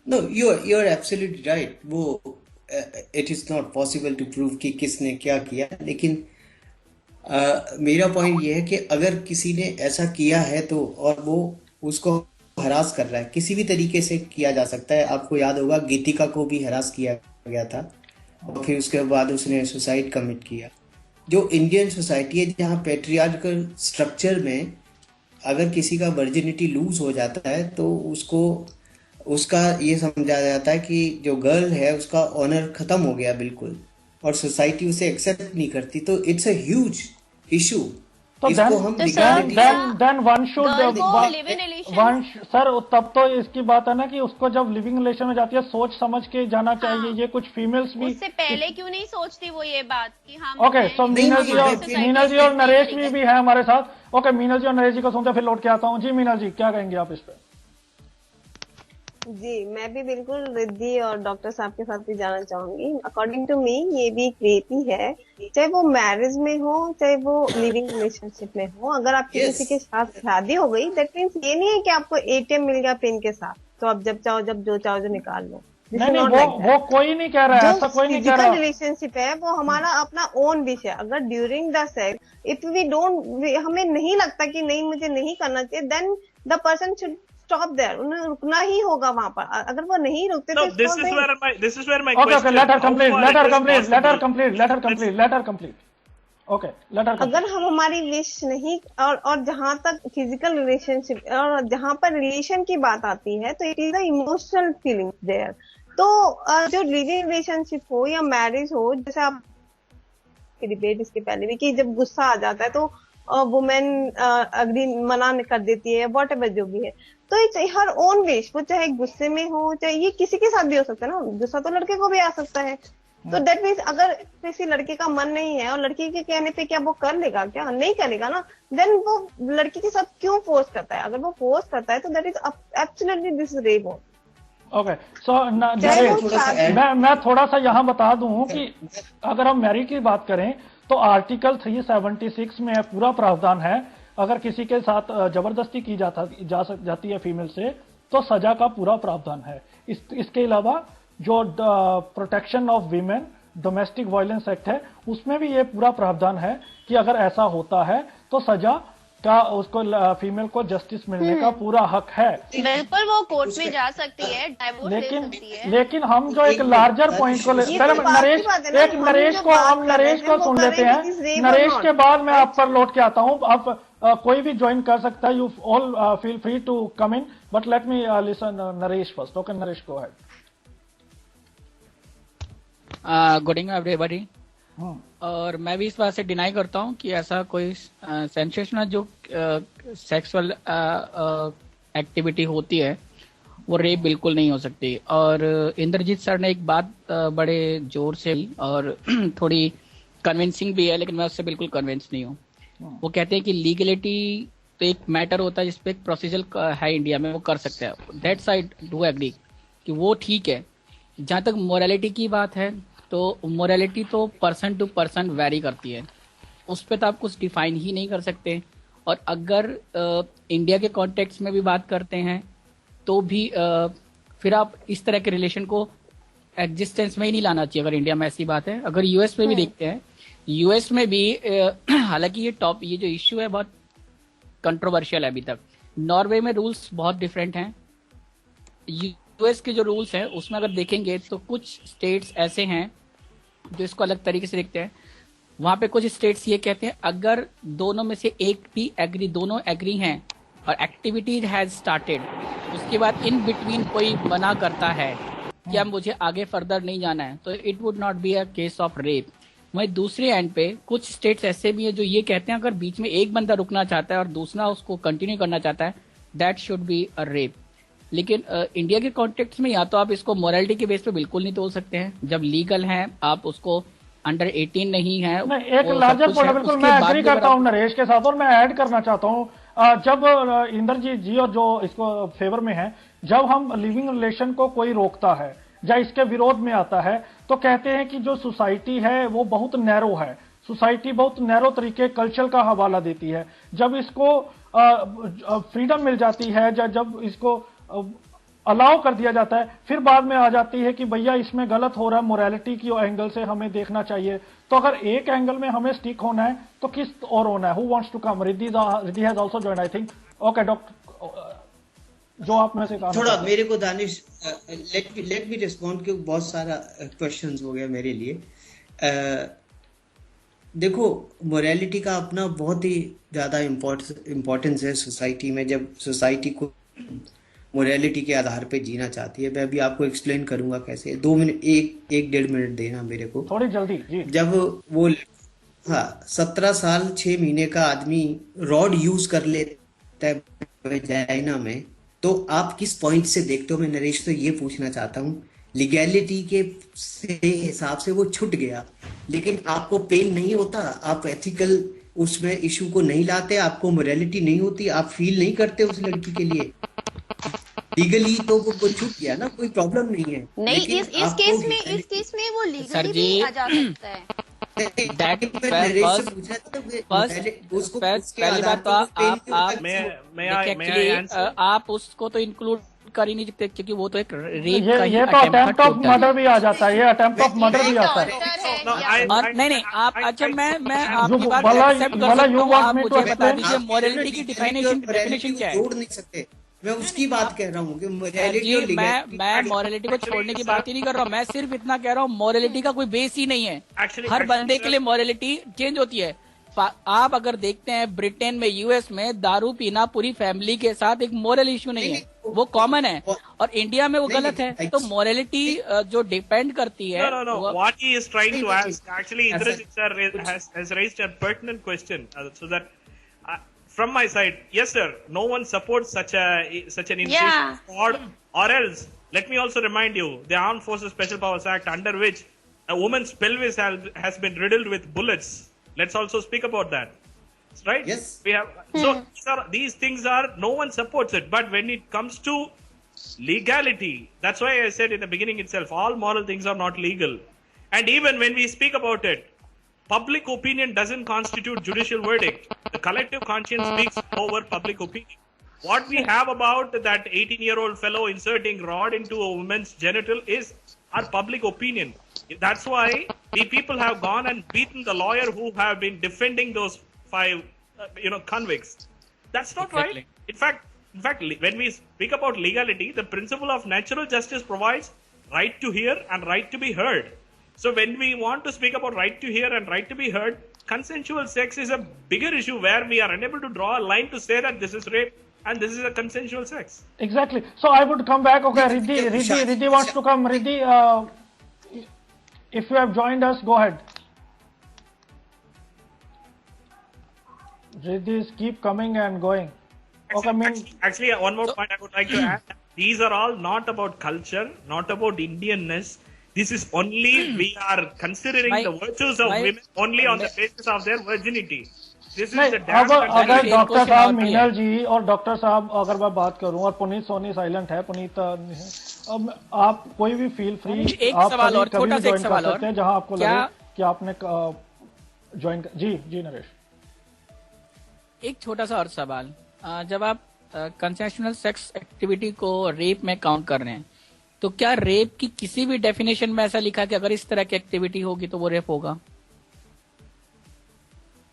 No, you're absolutely right. वो it is not possible to prove कि किसने क्या किया, लेकिन मेरा पॉइंट ये है कि अगर किसी ने ऐसा किया है तो, और वो उसको हरास कर रहा है, किसी भी तरीके से किया जा सकता है। आपको याद होगा गीतिका को भी हरास किया गया था और फिर उसके बाद उसने सुसाइड कमिट किया। जो इंडियन सोसाइटी है, जहाँ पैट्रियार्कल स्ट्रक्चर में अगर किसी का वर्जिनिटी लूज हो जाता है तो उसका ये समझा जाता है कि जो गर्ल है उसका ऑनर खत्म हो गया बिल्कुल, और सोसाइटी उसे एक्सेप्ट नहीं करती। तो इट्स अ ह्यूज इशू। तो देन वन शुड सर, तब तो इसकी बात है ना कि उसको जब लिविंग रिलेशन में जाती है सोच समझ के जाना चाहिए। ये कुछ फीमेल्स भी उससे पहले क्यों नहीं सोचती वो ये बात कि हम ओके, सो मीनल जी और नरेश भी है हमारे साथ। ओके, मीनल जी और नरेश जी को सुनते फिर लौट के आता हूँ। जी मीनल जी, क्या कहेंगे आप इस पे? जी, मैं भी बिल्कुल रिद्धि और डॉक्टर साहब के साथ भी जाना चाहूंगी। अकॉर्डिंग टू मी ये भी एक रेप ही है, चाहे वो मैरिज में हो चाहे वो लिविंग रिलेशनशिप में हो। अगर आपकी किसी के साथ शादी हो गई, दैट मीन्स ये नहीं है कि आपको ATM मिल गया पिन के साथ तो आप जब चाहो जब जो चाहो जो निकाल लो। नहीं, वो कोई नहीं कह रहा है, ऐसा कोई नहीं कह रहा। रिलेशनशिप है वो हमारा अपना ओन विश है। अगर during the sex if we don't, हमें नहीं लगता कि नहीं मुझे नहीं करना चाहिए, then the person should stop there. उन्हें रुकना ही होगा वहाँ पर। अगर वो नहीं रुकते तो this is where my okay, question. let her complete. Okay, let her complete. अगर हम हमारी विश नहीं, और जहाँ तक फिजिकल रिलेशनशिप और जहाँ पर रिलेशन की बात आती है तो it is the emotional feeling there. तो जो लिविंग रिलेशनशिप हो या मैरिज हो, जैसे आप डिबेट इसके पहले भी कि जब गुस्सा आ जाता है तो वुमेन अग्री मना कर देती है, वॉट एवर जो भी है। तो इट्स हर ओन विश, वो चाहे गुस्से में हो चाहे ये किसी के साथ भी हो सकता है ना। गुस्सा तो लड़के को भी आ सकता है। तो दैट मीन्स अगर किसी लड़के का मन नहीं है और लड़की के कहने पे क्या वो कर लेगा? क्या नहीं करेगा ना। देन वो लड़की के साथ क्यों फोर्स करता है? अगर वो फोर्स करता है तो that is absolutely this rape. Okay, so मैं थोड़ा सा यहाँ बता दूं कि अगर हम मैरिज की बात करें तो आर्टिकल 376 में पूरा प्रावधान है, अगर किसी के साथ जबरदस्ती की जाती है फीमेल से तो सजा का पूरा प्रावधान है। इसके अलावा जो protection of women domestic violence act है उसमें भी ये पूरा प्रावधान है कि अगर ऐसा होता है तो सजा का उसको फीमेल को जस्टिस मिलने का पूरा हक है। बिल्कुल वो कोर्ट में जा सकती है, डाइवोर्स ले सकती है। लेकिन हम जो एक लार्जर पॉइंट को पहले नरेश को सुन लेते हैं। नरेश के बाद मैं आप पर लौट के आता हूँ। आप कोई भी ज्वाइन कर सकता है। You all feel free to come in, but let me listen Naresh first. Okay Naresh, go ahead. Good evening everybody. और मैं भी इस बात से डिनाई करता हूँ कि ऐसा कोई सेंसेशनल जो सेक्सुअल एक्टिविटी होती है वो रेप बिल्कुल नहीं हो सकती। और इंद्रजीत सर ने एक बात बड़े जोर से और थोड़ी कन्विंसिंग भी है, लेकिन मैं उससे बिल्कुल कन्विंस नहीं हूँ। वो कहते हैं कि लीगलिटी तो एक मैटर होता है जिसपे एक प्रोसीजर है इंडिया में, वो कर सकते हैं। दैट्स आई डू एग्री कि वो ठीक है। जहाँ तक मोरालिटी की बात है तो मोरालिटी तो पर्सन टू पर्सन वेरी करती है, उस पर तो आप कुछ डिफाइन ही नहीं कर सकते। और अगर इंडिया के कॉन्टेक्स्ट में भी बात करते हैं तो भी फिर आप इस तरह के रिलेशन को एग्जिस्टेंस में ही नहीं लाना चाहिए अगर इंडिया में ऐसी बात है। अगर यूएस में भी देखते हैं, यूएस में भी हालांकि ये जो इश्यू है बहुत कंट्रोवर्शियल है अभी तक। नॉर्वे में रूल्स बहुत डिफरेंट हैं। यूएस के जो रूल्स हैं उसमें अगर देखेंगे तो कुछ स्टेट्स ऐसे हैं जो इसको अलग तरीके से देखते हैं। वहां पे कुछ स्टेट्स ये कहते हैं अगर दोनों में से एक भी एग्री, दोनों एग्री हैं और एक्टिविटी हैज स्टार्टेड, उसके बाद इन बिटवीन कोई मना करता है कि अब मुझे आगे फर्दर नहीं जाना है, तो it would not be a case of rape. वहीं दूसरे एंड पे कुछ स्टेट्स ऐसे भी है जो ये कहते हैं अगर बीच में एक बंदा रुकना चाहता है और दूसरा उसको कंटिन्यू करना चाहता है, that should be a rape. लेकिन इंडिया के कॉन्टेक्स्ट में या तो आप इसको मोरालिटी के बेस पे बिल्कुल नहीं तोल सकते हैं, जब लीगल है आप उसको अंडर 18 नहीं है। एक लार्जर पॉइंट, बिल्कुल मैं एग्री करता हूँ नरेश के साथ। और मैं ऐड करना चाहता हूँ, जब इंद्रजीत जी और जो इसको फेवर में है, जब हम लिविंग रिलेशन को कोई रोकता है या इसके विरोध में आता है तो कहते हैं कि जो सोसाइटी है वो बहुत नैरो है, सोसाइटी बहुत नैरो तरीके कल्चर का हवाला देती है। जब इसको फ्रीडम मिल जाती है, जब इसको अलाउ कर दिया जाता है, फिर बाद में आ जाती है कि भैया इसमें गलत हो रहा है, मोरालिटी की एंगल से हमें देखना चाहिए। तो अगर एक एंगल में हमें स्टिक होना है तो किस और होना है? Who wants to come? Riddhi has also joined I think. Okay doctor, जो आप में से कहा थोड़ा मेरे को दानिश लेट मी रिस्पॉन्ड, क्योंकि बहुत सारा क्वेश्चंस हो गया मेरे लिए। देखो, मोरालिटी का अपना बहुत ही ज्यादा इम्पोर्टेंस है सोसाइटी में। जब सोसाइटी को मोरालिटी के आधार पे जीना चाहती है, मैं भी आपको एक्सप्लेन करूंगा कैसे। 2 मिनट, एक 1.5 मिनट देना मेरे को, थोड़ी जल्दी जी। जब वो 17 साल 6 महीने का आदमी रॉड यूज कर लेता है वजाइना में, तो आप किस पॉइंट से देखते हो? मैं नरेश तो ये पूछना चाहता हूँ। लीगैलिटी के हिसाब से वो छूट गया, लेकिन आपको पेन नहीं होता? आप एथिकल उसमें इशू को नहीं लाते? आपको मोरालिटी नहीं होती? आप फील नहीं करते उस लड़की के लिए? लीगली तो वो छूट गया ना, कोई प्रॉब्लम नहीं है। नहीं, इस केस में वो लीगली भी आ जा सकता है। पहली बात तो आप उसको तो इंक्लूड कर ही नहीं सकते क्योंकि वो तो एक रेप का ही अटेम्प्ट ऑफ मर्डर भी आ जाता है, ये अटेम्प्ट ऑफ मर्डर भी आता है। और नहीं आप, अच्छा मैं आपकी बात एक्सेप्ट कर सकता हूं। आप मुझे बता दीजिए मोरालिटी की डेफिनेशन क्या है? जोड़ नहीं सकते, मैं उसकी बात कह रहा हूँ कि मोरालिटी। मैं मोरालिटी को छोड़ने की बात ही नहीं कर रहा हूँ, मैं सिर्फ इतना कह रहा हूँ मोरालिटी का कोई बेस ही नहीं है। हर बंदे के लिए मोरालिटी चेंज होती है। आप अगर देखते हैं ब्रिटेन में, यूएस में दारू पीना पूरी फैमिली के साथ एक मोरल इश्यू नहीं है, वो कॉमन है। और इंडिया में वो गलत है। तो मोरालिटी जो डिपेंड करती है। What he is trying to ask, actually, Indrajit sir has raised a pertinent question, so that from my side, yes sir, no one supports such an initiative. Or else, let me also remind you, the Armed Forces Special Powers Act, under which a woman's pelvis has been riddled with bullets. Let's also speak about that, right? Yes. We have so these things are, no one supports it, but when it comes to legality, that's why I said in the beginning itself, all moral things are not legal. And even when we speak about it, public opinion doesn't constitute judicial verdict. The collective conscience speaks over public opinion. What we have about that 18-year-old fellow inserting rod into a woman's genital is our public opinion. That's why the people have gone and beaten the lawyer who have been defending those 5 convicts. That's not right. In fact, when we speak about legality, the principle of natural justice provides right to hear and right to be heard. So when we want to speak about right to hear and right to be heard, consensual sex is a bigger issue where we are unable to draw a line to say that this is rape and this is a consensual sex. Exactly. So I would come back. Okay, Riddhi wants to come. Riddhi, if you have joined us, go ahead. Riddhi keep coming and going. Actually, one more point I would like to add. These are all not about culture, not about Indianness. This is only, we are considering the virtues of women only on the basis of their virginity. This is the अगर डॉक्टर साहब मीनल जी और डॉक्टर साहब अगर मैं बात करूं और पुनीत सोनी साइलेंट है, पुनीत अब आप कोई भी फील फ्री, आप कभी ज्वाइन कर सकते हैं जहां आपको लगे कि आपने ज्वाइन। जी नरेश, एक छोटा सा और सवाल, जब आप कंसेशनल सेक्स एक्टिविटी को रेप में काउंट कर रहे हैं, तो क्या रेप की किसी भी डेफिनेशन में ऐसा लिखा कि अगर इस तरह की एक्टिविटी होगी तो वो रेप होगा?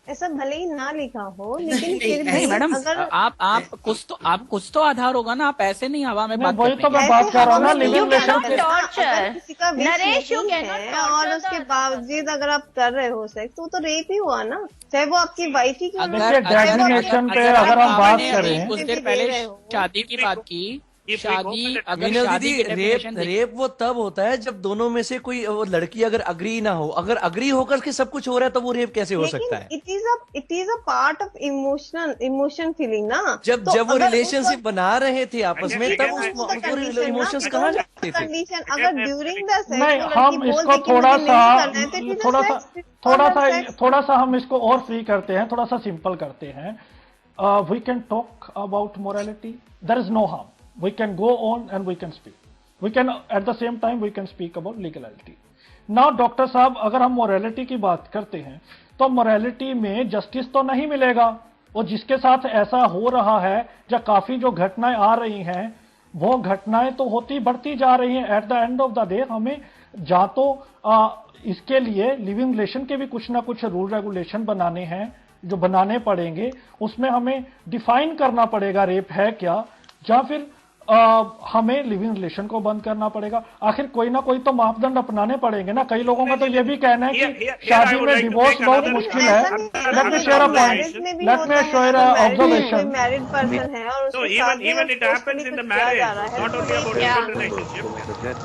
ऐसा भले ही ना लिखा हो, लेकिन फिर भी मैडम आप कुछ तो आधार होगा ना, आप ऐसे नहीं हवा में बात वही तो मैं बात कर रहा हूँ ना, लिविंग किसी का नरेश है और उसके बावजूद अगर आप कर रहे हो सेक्स, तो रेप ही हुआ ना, चाहे वो आपकी वाइफ ही क्यों ना। डेफिनेशन पे अगर हम बात करें, कुछ देर पहले शादी की बात की, शादी अगर शादी रेप वो तब होता है जब दोनों में से कोई लड़की अगर अग्री ना हो, अगर अग्री होकर के सब कुछ हो रहा है तो वो रेप कैसे हो सकता है? It is a part of emotion feeling ना। जब वो रिलेशनशिप बना रहे थे आपस में, तब उनको इमोशंस कहाँ जाते थे? अगर ड्यूरिंग द सेक्स नहीं, हम इसको थोड़ा सा हम इसको और फ्री करते हैं, थोड़ा सा सिंपल करते हैं। We can talk about morality, there is no harm. We can go on and we can speak. We can at the same time we can speak about legality. Now doctor साहब, अगर हम मोरालिटी की बात करते हैं तो मोरालिटी में जस्टिस तो नहीं मिलेगा, और जिसके साथ ऐसा हो रहा है, जब काफी जो घटनाएं आ रही हैं, वो घटनाएं तो होती बढ़ती जा रही हैं। At the end of the day हमें जा तो इसके लिए लिविंग रिलेशन के भी कुछ ना कुछ रूल रेगुलेशन बनाने हैं, जो बनाने पड़ेंगे। उसमें हमें डिफाइन करना पड़ेगा रेप है क्या, या फिर हमें लिविंग रिलेशन को बंद करना पड़ेगा। आखिर कोई ना कोई तो मापदंड अपनाने पड़ेगे ना। कई लोगों का तो ये भी कहना है कि शादी में डिवोर्स बहुत मुश्किल है। Let me share a point, let me share a observation. Married person है और so even it happens in the marriage, not only about living relationship,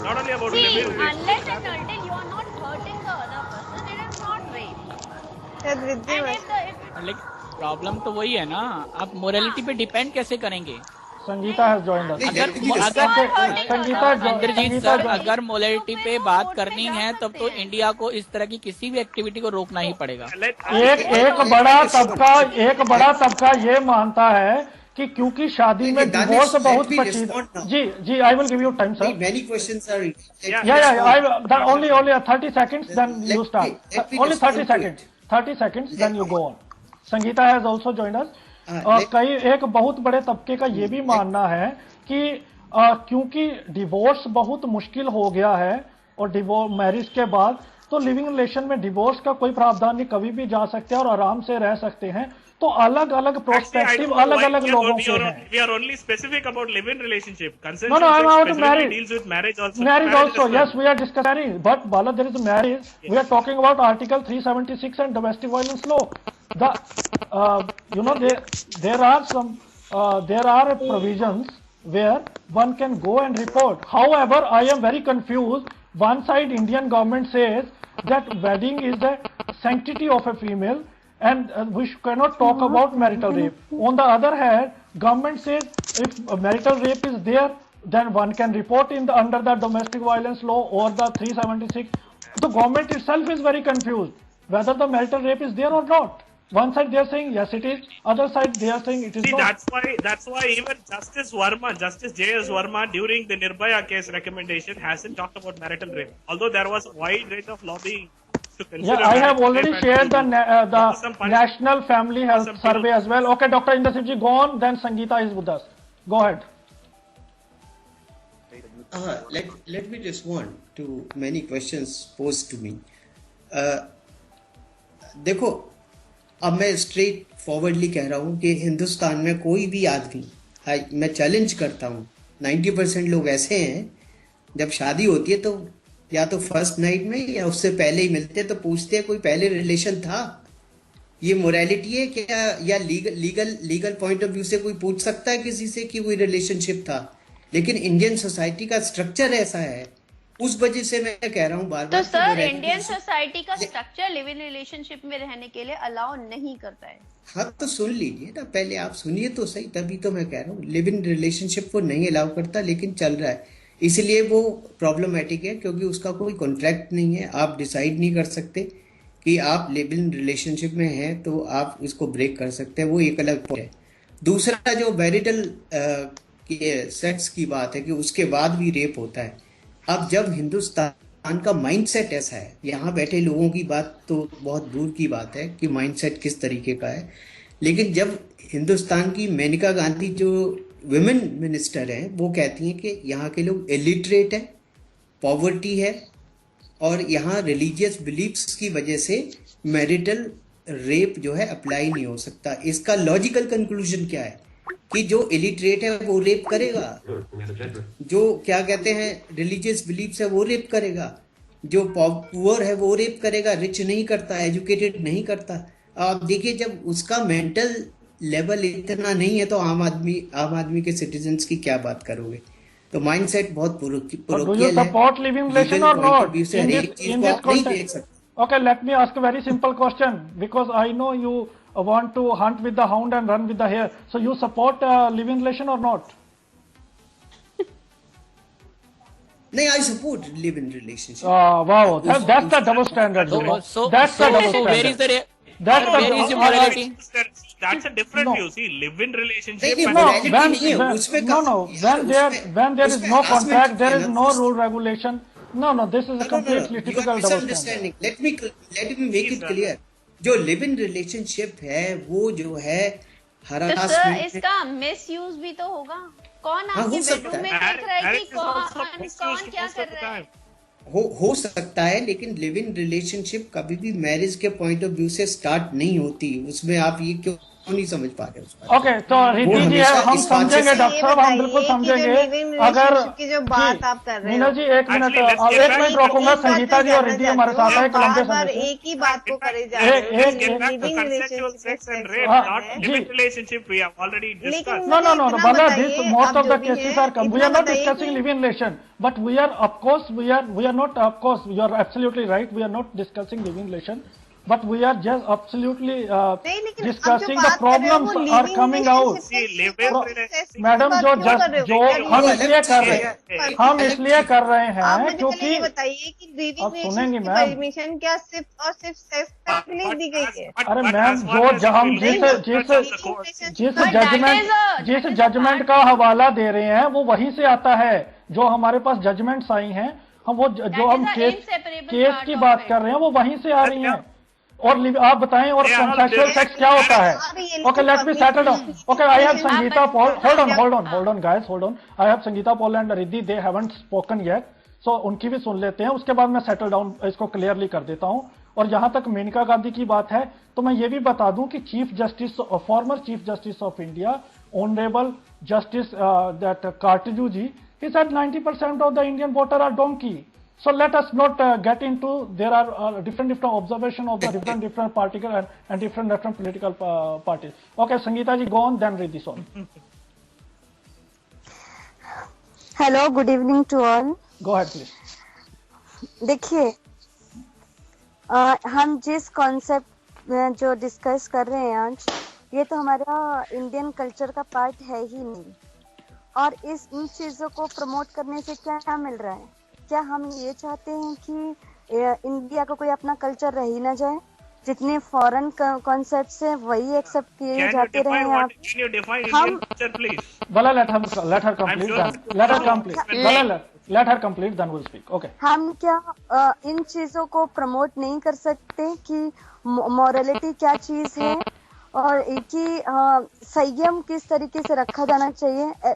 not only about living relationship. Unless and until you are not hurting the other person, it is not rape. लेकिन प्रॉब्लम तो वही है ना, आप मोरालिटी पे डिपेंड कैसे करेंगे? Sangeeta has joined us. अगर मोरालिटी पे बात करनी है तब तो इंडिया को इस तरह की किसी भी एक्टिविटी को रोकना ही पड़ेगा। एक बड़ा तबका ये मानता है कि क्योंकि शादी में डिवोर्स बहुत पसंद। जी I will give you time sir. Many questions are only 30 seconds then you start. Only 30 seconds then you go on. Sangeeta has also joined us. एक बहुत बड़े तबके का ये भी मानना है कि क्योंकि डिवोर्स बहुत मुश्किल हो गया है और डिवोर्स मैरिज के बाद, तो लिविंग रिलेशन में डिवोर्स का कोई प्रावधान नहीं, कभी भी जा सकते हैं और आराम से रह सकते हैं। तो अलग अलग प्रोस्पेक्टिव अलग अलग लोगों के हैं। We are only specific about live-in relationship. No, I'm out of marriage. Deals with marriage also. Marriage also, yes, we are discussing. But Bala, there is a marriage. We are talking about Article 376 and domestic violence law. There are provisions where one can go and report. However, I am very confused. One side, Indian government says that wedding is the sanctity of a female, and we cannot talk about marital rape. On the other hand, government says if marital rape is there, then one can report under the domestic violence law or the 376. The government itself is very confused whether the marital rape is there or not. One side they are saying yes it is, other side they are saying it is not. That's why even Justice J.S. Verma during the Nirbhaya case recommendation hasn't talked about marital rape, although there was a wide range of lobbying. I have already shared the National Family Health Survey as well. Okay, Dr. Indrasip ji, go on. Then Sangeeta is with us. Go ahead. Let me respond to many questions posed to me. देखो, अब मैं स्ट्रेट फॉरवर्डली कह रहा हूँ कि हिंदुस्तान में कोई भी आदमी, मैं चैलेंज करता हूँ, 90% लोग ऐसे हैं जब शादी होती है तो या तो फर्स्ट नाइट में या उससे पहले ही मिलते हैं तो पूछते हैं कोई पहले रिलेशन था। ये मोरालिटी है क्या? या लीगल पॉइंट ऑफ व्यू से कोई पूछ सकता है किसी से कि कोई रिलेशनशिप था? लेकिन इंडियन सोसाइटी का स्ट्रक्चर ऐसा है, उस वजह से मैं कह रहा हूँ बार बार। तो सर इंडियन सोसाइटी का स्ट्रक्चर लिव इन रिलेशनशिप में रहने के लिए अलाउ नहीं करता है। हाँ तो सुन लीजिए ना, पहले आप सुनिए तो सही, तभी तो मैं कह रहा हूँ लिव इन रिलेशनशिप को नहीं अलाउ करता, लेकिन चल रहा है। इसलिए वो प्रॉब्लमेटिक है क्योंकि उसका कोई कॉन्ट्रैक्ट नहीं है, आप डिसाइड नहीं कर सकते कि आप लिव इन रिलेशनशिप में हैं तो आप इसको ब्रेक कर सकते हैं, वो एक अलग पॉइंट है। दूसरा जो मैरिटल सेक्स की बात है कि उसके बाद भी रेप होता है। अब जब हिंदुस्तान का माइंडसेट ऐसा है, यहाँ बैठे लोगों की बात तो बहुत दूर की बात है कि माइंडसेट किस तरीके का है, लेकिन जब हिंदुस्तान की मेनका गांधी जो विमेन मिनिस्टर हैं वो कहती हैं कि यहाँ के लोग इलिटरेट है, पॉवर्टी है और यहाँ रिलीजियस बिलीफ्स की वजह से मैरिटल रेप जो है अप्लाई नहीं हो सकता। इसका लॉजिकल कंक्लूजन क्या है कि जो इलिटरेट है वो रेप करेगा, जो क्या कहते हैं रिलीजियस बिलीफ्स है वो रेप करेगा, जो पुअर है वो रेप करेगा, रिच नहीं करता, एजुकेटेड नहीं करता। आप देखिए जब उसका मेंटल लेवल इतना नहीं है तो आम आदमी के सिटीजन्स की क्या बात करोगे? तो माइंडसेट बहुत parochial है। सपोर्ट लिविंग रिलेशन और not in this context? Okay, let me ask a very simple question because I know you want to hunt with the hound and run with the hare. So you support live-in relation or not? No, I support live-in relationship. Wow, that's the double standard. That's the double standard. Where is the where is the morality? That's a different view. See, live-in relationship. When there is no contract, there is no rule regulation. No, this is a completely typical double standard. Let me make it clear. जो लिव इन रिलेशनशिप है वो जो है हरासमेंट। तो सर इसका मिसयूज भी तो होगा। कौन आपके बेडरूम में देख रहा है कि कौन क्या कर रहा है? हो सकता है, लेकिन लिव इन रिलेशनशिप कभी भी मैरिज के पॉइंट ऑफ व्यू से स्टार्ट नहीं होती। उसमें आप ये क्यों नहीं समझ पा रहे उसका? ओके, तो रिद्धि जी हम समझेंगे, डॉक्टर साहब हम बिल्कुल समझेंगे। अगर की जो बात आप कर रहे हैं मीना जी एक मिनट रोकूंगा। संगीता जी और रिद्धि हमारे साथ है कोलंबिया बार एक ही बात को करे जा रहे No, Bala, most of the cases are come. We are not discussing live-in relation, but we are not, of course, you are absolutely right. We are not discussing live-in relation, but we are just absolutely discussing the problems are coming out. Madam जो हम इसलिए कर रहे हैं क्योंकि बताइए कि लिविंग सुनेंगी मैम, परमिशन क्या सिर्फ और सिर्फ सेक्स के लिए दी गई है? अरे मैम जो हम जिस जजमेंट का हवाला दे रहे हैं वो वहीं से आता है। जो हमारे पास जजमेंट्स आई हैं, हम वो जो हम केस की बात कर रहे हैं वो वहीं से आ रही हैं। और आप बताएं और कंसेक्सुअल सेक्स क्या होता है? Okay, let me settle down. Okay, I have Sangeeta Paul, hold on guys, hold on. I have Sangeeta Paul and Riddhi, they haven't spoken yet, so उनकी भी सुन लेते हैं, उसके बाद मैं सेटल डाउन इसको क्लियरली कर देता हूं। और जहां तक मेनका गांधी की बात है तो मैं ये भी बता दूं कि former chief justice of India honourable justice दैट Katju ji, he said 90% of the Indian voter are donkey. So let us not get into, there are different observation of the different political and different political parties. Okay, Sangeeta ji, go on, then read this on. Hello, good evening to all. Go ahead, please. देखिए, हम जिस कॉन्सेप्ट जो डिस्कस कर रहे हैं आज, ये तो हमारा इंडियन कल्चर का पार्ट है ही नहीं। और इन चीजों को प्रमोट करने से क्या मिल रहा है? क्या हम ये चाहते हैं कि इंडिया का कोई अपना कल्चर रह ही ना जाए? जितने फॉरेन कॉन्सेप्ट्स हैं वही एक्सेप्ट किए जाते रहे हैं। हम हम क्या इन चीजों को प्रमोट नहीं कर सकते कि मॉरलिटी क्या चीज है और कि संयम किस तरीके से रखा जाना चाहिए?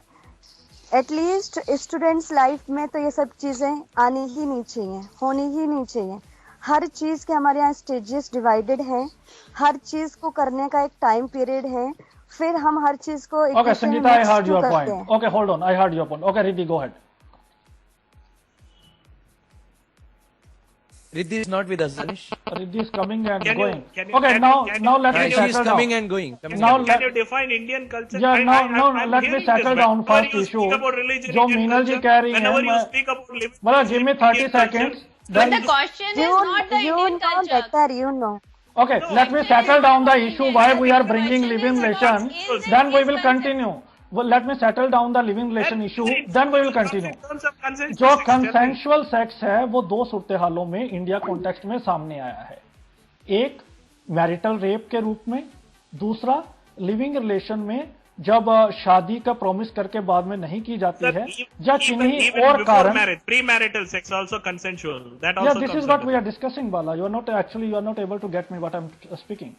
एटलीस्ट स्टूडेंट्स लाइफ में तो ये सब चीजें आनी ही नहीं चाहिए, होनी ही नहीं चाहिए। हर चीज के हमारे यहाँ स्टेजेस डिवाइडेड हैं, हर चीज को करने का एक टाइम पीरियड है, फिर हम हर चीज को Okay, Sangeeta, I heard your point. Okay, hold on, I heard your point. Okay, Riddhi, go ahead. Riddhi is not with us, Danish. Riddhi is coming and Can going. you- Okay, now let me She is settle coming down. and going. Now Can you define Indian culture? Yeah, I'm let me hearing settle this, down but first whenever you issue. speak about religion, जो Indian मीनल जी culture, कह रही हैं, whenever you मैं- speak about living, मतलब give me 30 Indian culture, seconds. But Then the question is not the you Indian know culture. better, you know. okay, let me settle down the issue why we are bringing living relation. Then we will continue. Well, let me settle down the living relation issue. Then we will continue. जो कंसेंशुअल सेक्स है वो दो सूरत हालों में इंडिया कॉन्टेक्स्ट में सामने आया है, एक मैरिटल रेप के रूप में, दूसरा लिविंग रिलेशन में जब शादी का प्रॉमिस करके बाद में नहीं की जाती है या किन्हीं और कारण premarital sex also consensual. That also yeah, this is what we are discussing, Bala. You are not able to get me what I'm speaking.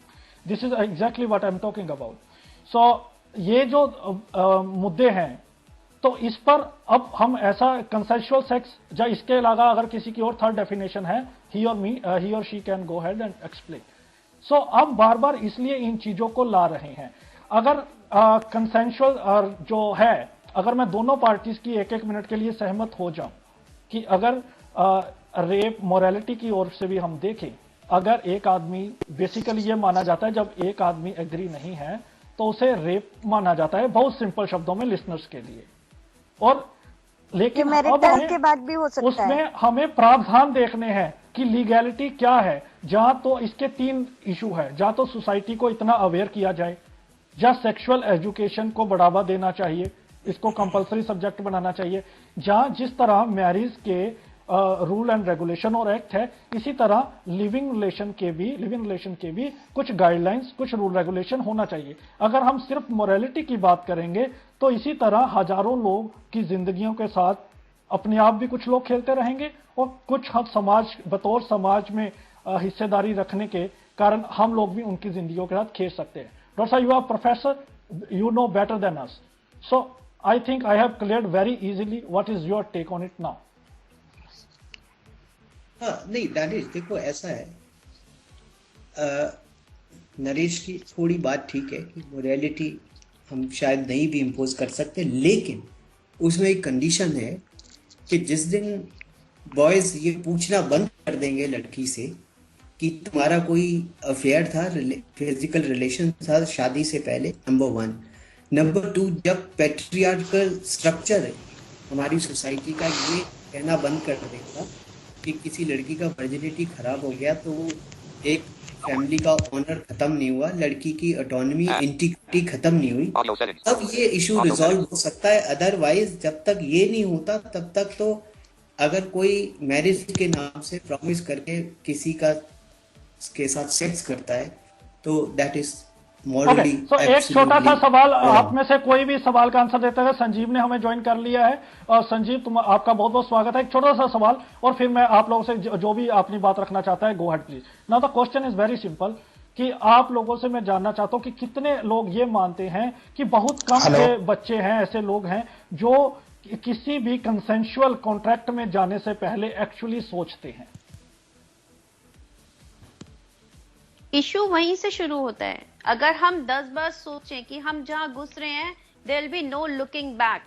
This is exactly what I'm talking about. So ये जो मुद्दे हैं, तो इस पर अब हम ऐसा कंसेंशुअल सेक्स या इसके अलावा अगर किसी की और थर्ड डेफिनेशन है, ही और she can go ahead and explain. So अब बार बार इसलिए इन चीजों को ला रहे हैं. अगर कंसेंशुअल जो है, अगर मैं दोनों पार्टीज की एक एक मिनट के लिए सहमत हो जाऊं कि अगर रेप मोरालिटी की ओर से भी हम देखें, अगर एक आदमी बेसिकली ये माना जाता है जब एक आदमी एग्री नहीं है तो उसे रेप माना जाता है, बहुत सिंपल शब्दों में लिसनर्स के लिए. और लेकिन अब के बाद भी हो सकता उसमें है. हमें प्रावधान देखने हैं कि लीगैलिटी क्या है. जहां तो इसके तीन इशू है, जहां तो सोसाइटी को इतना अवेयर किया जाए, या सेक्सुअल एजुकेशन को बढ़ावा देना चाहिए, इसको कंपलसरी सब्जेक्ट बनाना चाहिए, जहां जिस तरह मैरिज के रूल एंड रेगुलेशन और एक्ट है, इसी तरह लिविंग रिलेशन के भी कुछ गाइडलाइंस, कुछ रूल रेगुलेशन होना चाहिए. अगर हम सिर्फ मोरालिटी की बात करेंगे तो इसी तरह हजारों लोग की जिंदगियों के साथ अपने आप भी कुछ लोग खेलते रहेंगे और कुछ हम समाज बतौर समाज में हिस्सेदारी रखने के कारण हम लोग भी उनकी जिंदगियों के साथ खेल सकते हैं. डॉक्टर साहब, you are professor, you know better than us. So I think I have cleared very easily. What is your take on it now? हाँ, नहीं दानिश, देखो ऐसा है, नरेश की थोड़ी बात ठीक है कि मोरालिटी हम शायद नहीं भी इम्पोज कर सकते, लेकिन उसमें एक कंडीशन है कि जिस दिन बॉयज ये पूछना बंद कर देंगे लड़की से कि तुम्हारा कोई अफेयर था, फिजिकल रिलेशन था शादी से पहले, नंबर 1. नंबर 2, जब पैट्रियार्कल स्ट्रक्चर है हमारी सोसाइटी का ये कहना बंद कर देगा कि किसी लड़की का वर्जिनिटी खराब हो गया तो एक फैमिली का ऑनर खत्म नहीं हुआ, लड़की की ऑटोनॉमी, इंटीग्रिटी खत्म नहीं हुई, तब ये इशू रिजॉल्व हो सकता है. अदरवाइज जब तक ये नहीं होता तब तक तो अगर कोई मैरिज के नाम से प्रॉमिस करके किसी का के साथ सेक्स करता है तो दैट इज मॉरली. तो एक छोटा सा सवाल, आप में से कोई भी सवाल का आंसर देते हुए, संजीव ने हमें ज्वाइन कर लिया है. और संजीव, आपका बहुत बहुत स्वागत है. एक छोटा सा सवाल और फिर मैं आप लोगों से जो भी अपनी बात रखना चाहता है, go ahead please. Now the question is very simple कि आप लोगों से मैं जानना चाहता हूं कि कितने लोग ये मानते हैं कि बहुत कम से बच्चे हैं, ऐसे लोग हैं जो किसी भी कंसेंशुअल कॉन्ट्रैक्ट में जाने से पहले एक्चुअली सोचते हैं. इशू वहीं से शुरू होता है. अगर हम 10 बार सोचें कि हम जहां घुस रहे हैं there will be no looking back,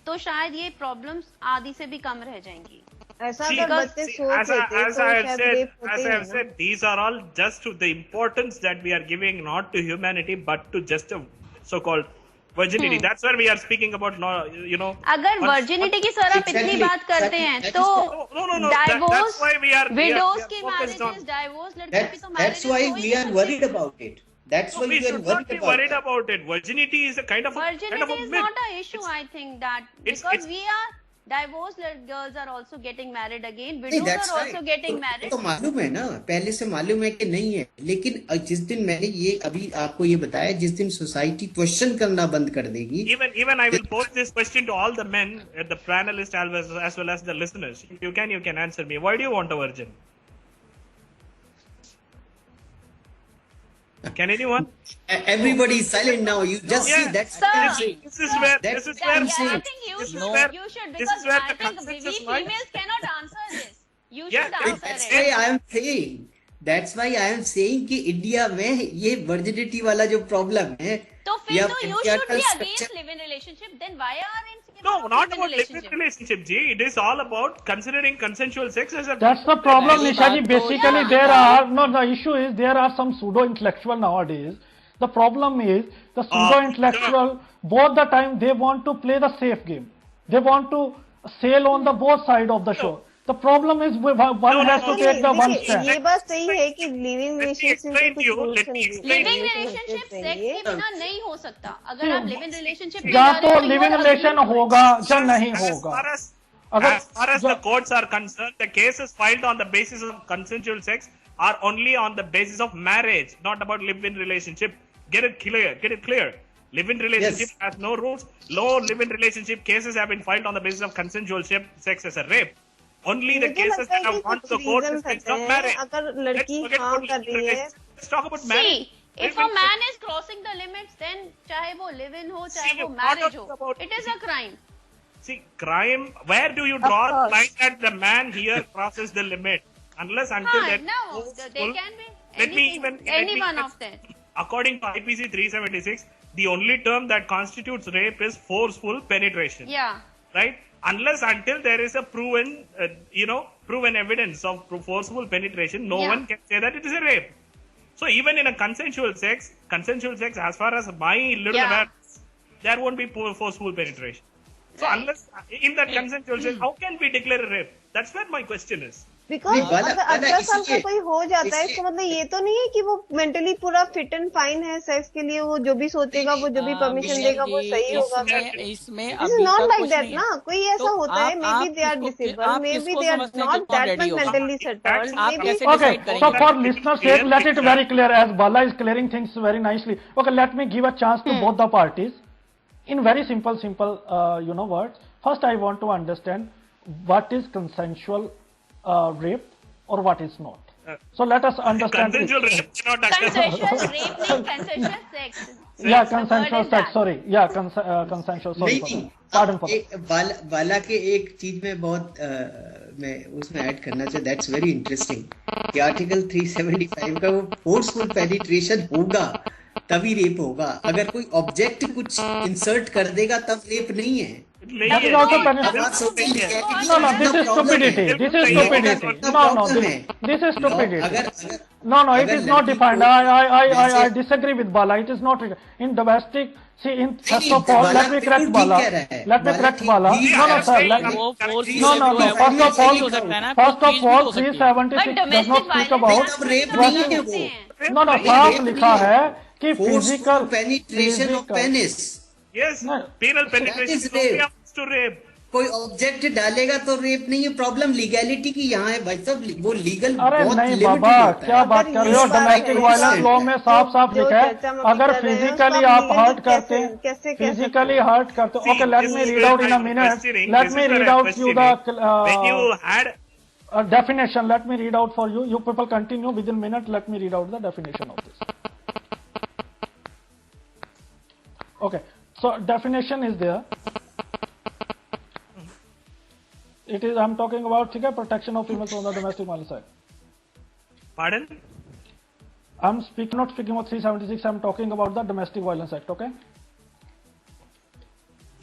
तो शायद ये प्रॉब्लम्स आधी से भी कम रह जाएंगी. ऐसा अगर बच्चे सोच लेते तो शायद रेप होते as I have said, these are all just to the importance that we are giving not to humanity but to just a so-called virginity. That's where we are speaking about, you know. अगर वर्जिनिटी की सर आप इतनी बात करते हैं तो डाइवोर्स, विडोज की मैरिजेस, डाइवोर्स लड़की की तो marriage, That's why we are worried about it. That's why we are worried about it. Virginity is a kind of a virginity is not an issue. I think that because we are divorced girls are also getting married again, widows are also getting married. तो मालूम है ना, पहले से मालूम है कि नहीं है, लेकिन जिस दिन मैंने ये अभी आपको ये बताया, जिस दिन सोसाइटी क्वेश्चन करना बंद कर देगी. Even I will pose this question to all the men, the panelists as well as the listeners. You can answer me. Why do you want a virgin? Can anyone? Everybody is silent now. You just see that's this is where I think you should, because I think we females cannot answer this. You Yeah, should answer That's it. why I am saying. That's why I am saying कि इंडिया में ये वर्जिनिटी वाला जो प्रॉब्लम है तो फिर या तो you patriarchal should be structure- against live-in relationship. Then why are in No, not live-in about live-in relationship, Ji. It is all about considering consensual sex as a. That's the problem, पहली Nisha ji. बात तो- Basically, Yeah. there are no. The issue is there are some pseudo-intellectual nowadays. The problem is the pseudo-intellectual. Both the time they want to play the safe game. They want to sail on the both side of the shore. The problem is one has to take the one देखिए, stand. ये बात सही है कि लिविंग रिलेशनशिप explain में to you, कुछ let me solution explain living you. Relationship sex के बिना नहीं हो सकता. अगर आप लिव इन रिलेशनशिप या तो लिविंग रिलेशन होगा या नहीं As होगा. far as, अगर as far as the courts are concerned, the cases filed on the basis of consensual sex are only on the basis of marriage, not about live-in relationship. Get it clear. Get it clear. Live-in relationship has no rules. Low live-in relationship cases have been filed on the basis of consensual sex as a rape. Only the मुझे cases लगता है that have कि gone to कुछ the court reasons is based होते on हैं. marriage. अगर लड़की Let's forget हाँ about कर रही है, let's talk about marriage. See, if a man is crossing the limits, then चाहे वो लिव इन हो, चाहे वो मैरिज हो, it is a crime. See, crime, where do you draw the line that the man here crosses the limit? Unless until Fine, that. no, they can be Let me anything, even. any one of them. According to IPC 376, the only term that constitutes rape is forceful penetration. Yeah. Right? Unless until there is a proven, proven evidence of forceful penetration, no Yeah. one can say that it is a rape. So even in a consensual sex, as far as my little Yeah. awareness, there won't be forceful penetration. So unless in that consensual sex, how can we declare a rape? That's where my question is. Because नहीं, वाला- अगर वाला 18 साल का इसलिए- कोई हो जाता है इसलिए- इसका मतलब ये तो नहीं है कि वो मेंटली पूरा फिट एंड फाइन है सेक्स के लिए. वो जो भी सोचेगा, वो जो भी परमिशन देगा, वो सही होगा. इसमें This is अभी not तक like कुछ that नहीं ना. है. कोई ऐसा तो होता है, maybe they are disable, maybe किसको दे आर समझते हैं नॉट कि कौन दैट ready मच होगा? Mentally settled. आप कैसे Okay, decide so करेंगे? for listeners' sake, let it very clear as Bala is clearing things very nicely. Okay, let me give a chance to both the parties in very simple, words. First, I want to understand what is consensual rape or what is not. So let us understand. Consensual rape cannot occur. Consensual rape नहीं, consensual sex. Yeah, Sex, the word consensual is sex. that. Sorry, yeah, consensual. Sorry, नहीं pardon for बाला के एक चीज में बहुत मैं उसमें ऐड करना चाहिए. दैट्स वेरी इंटरेस्टिंग कि आर्टिकल 375 का वो फोर्सफुल पेनिट्रेशन होगा तभी रेप होगा. अगर कोई ऑब्जेक्ट कुछ इंसर्ट कर देगा तब रेप नहीं है. That is also अब penetration. आप सोचिए No, this is stupidity. This is stupidity. No, this is stupidity. अगर No, it अगर is not लड़की defined. को I वैसे- disagree with Bala. It is not in domestic. See, in first नहीं, of all, Bala let me correct बिल्कुल ठीक Bala. कह रहा है. Let me बाला correct ठीक- Bala. ठीक No, है. sir. Let वो force no. जो है, First of वो all, हो सकता है ना, first कोई of चीज भी all, हो सकती है. 376 But does not domestic speak about. violence तब रेप बहुत नहीं है होते वो. हैं. No, साफ लिखा है कि Forceful physical. penetration of penis. Yes, No. penal That penetration is only rape. amounts to rape. कोई ऑब्जेक्ट डालेगा तो रेप नहीं है. प्रॉब्लम लीगैलिटी की यहाँ है भाई साहब. वो लीगल अरे बहुत नहीं लिमिटेड बाबा, होता क्या है. बात कर रहे हो? ये बात डोमेस्टिक है, वायलेंस इसका- लॉ में साफ साफ जो लिखा चर्चा है हम अगर कर रहे हैं, फिजिकली उसको आप legally हर्ट करते कैसे- कैसे कह फिजिकली हर्ट करते See, okay let this me is read where out in a I'm minute questioning. Let This me is where read I'm out you questioning. When you the had definition. Let me read out for you. You people continue within minute. Let me read out the definition of this. Okay, so definition is there. It is, I'm talking about protection of females from the domestic violence side. pardon, I'm not speaking about 376. I'm talking about the Domestic Violence Act. Okay.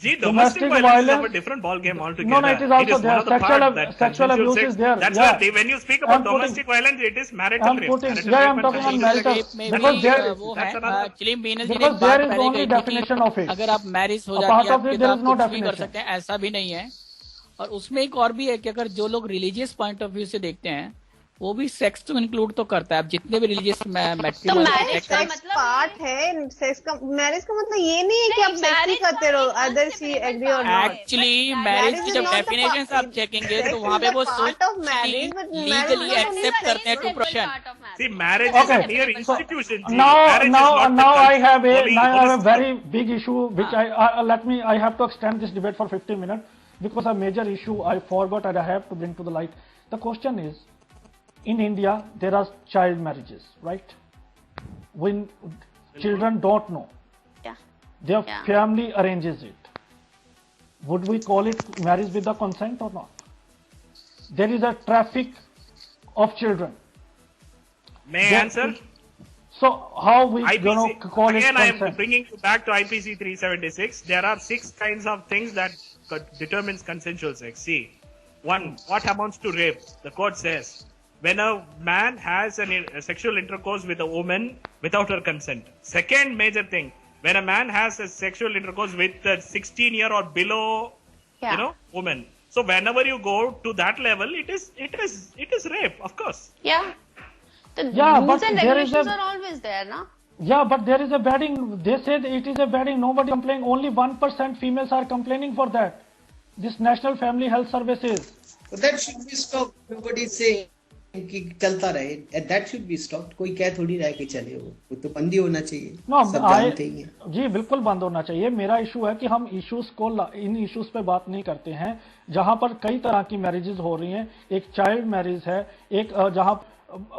Gee, Domestic domestic violence is violence- a different ball game altogether. No, it is also one there. of the Sexual part that sexual consensual abuse sex- is there. That's Yeah. why when you speak about I'm putting- domestic violence, it is marital I'm rape. putting- Marital yeah, rape I'm and talking on consensual marital- sex. में because भी there- वो है that's another- एक्चुअली मीनस जी ने because बात there is पहले only कही थी definition of कि it. अगर आप मैरिज हो A जाती part है of it, आपकी there तो is आप no कुछ भी कर definition. सकते हैं, ऐसा भी नहीं है. और उसमें एक और भी है कि अगर जो लोग रिलीजियस पॉइंट ऑफ व्यू से देखते हैं वो भी सेक्स तो इंक्लूड तो करता है. अब जितने भी रिलीजियस तो marriage का सेक्स मतलब पार्ट है. सेक्स का मैरिज का मतलब ये नहीं है कि आप नहीं, सेक्स ही marriage करते रहो. का अदर concept सी है, एग्री और but not. Actually Marriage marriage is की जब not the डेफिनेशन part- आप चेकेंगे sex तो is वहाँ पे the वो part of marriage, but marriage legally is not only except the करते हैं to integral profession. part of marriage. See, marriage Okay. is a mere institution. Gee. Now Marriage is not the I culture. have a Holy- very big issue which I have to extend this debate for 15 minutes because a major issue I forgot and I have to bring to the light. The question is, in India there are child marriages, right? When children don't know, Yeah. their Yeah. family arranges it. Would we call it marriage with the consent or not? there is a traffic of children. May I answer? So how we call it again, I am consent? bringing you back to IPC 376. There are 6 kinds of things that determines consensual sex. See, 1, what amounts to rape? The court says when a man has a sexual intercourse with a woman without her consent. Second major thing, when a man has a sexual intercourse with a 16-year or below, woman. So whenever you go to that level, it is rape, of course. Yeah. The Yeah, rules but and there is regulations a- are always there, na? Yeah, but there is a bedding. They say that it is a bedding. Nobody complaining. Only 1% females are complaining for that. This National Family Health Services. So that should be stopped. Nobody is saying कि चलता रहे. And that should be stopped. कोई कह थोड़ी रहा है कि चले वो तो बंदी होना चाहिए. No, सब जानते ही हैं. जी बिल्कुल बंद होना चाहिए. मेरा इशू है कि हम इन इश्यूज पे बात नहीं करते हैं जहां पर कई तरह की मैरिजेस हो रही हैं. एक चाइल्ड मैरिज है, एक जहां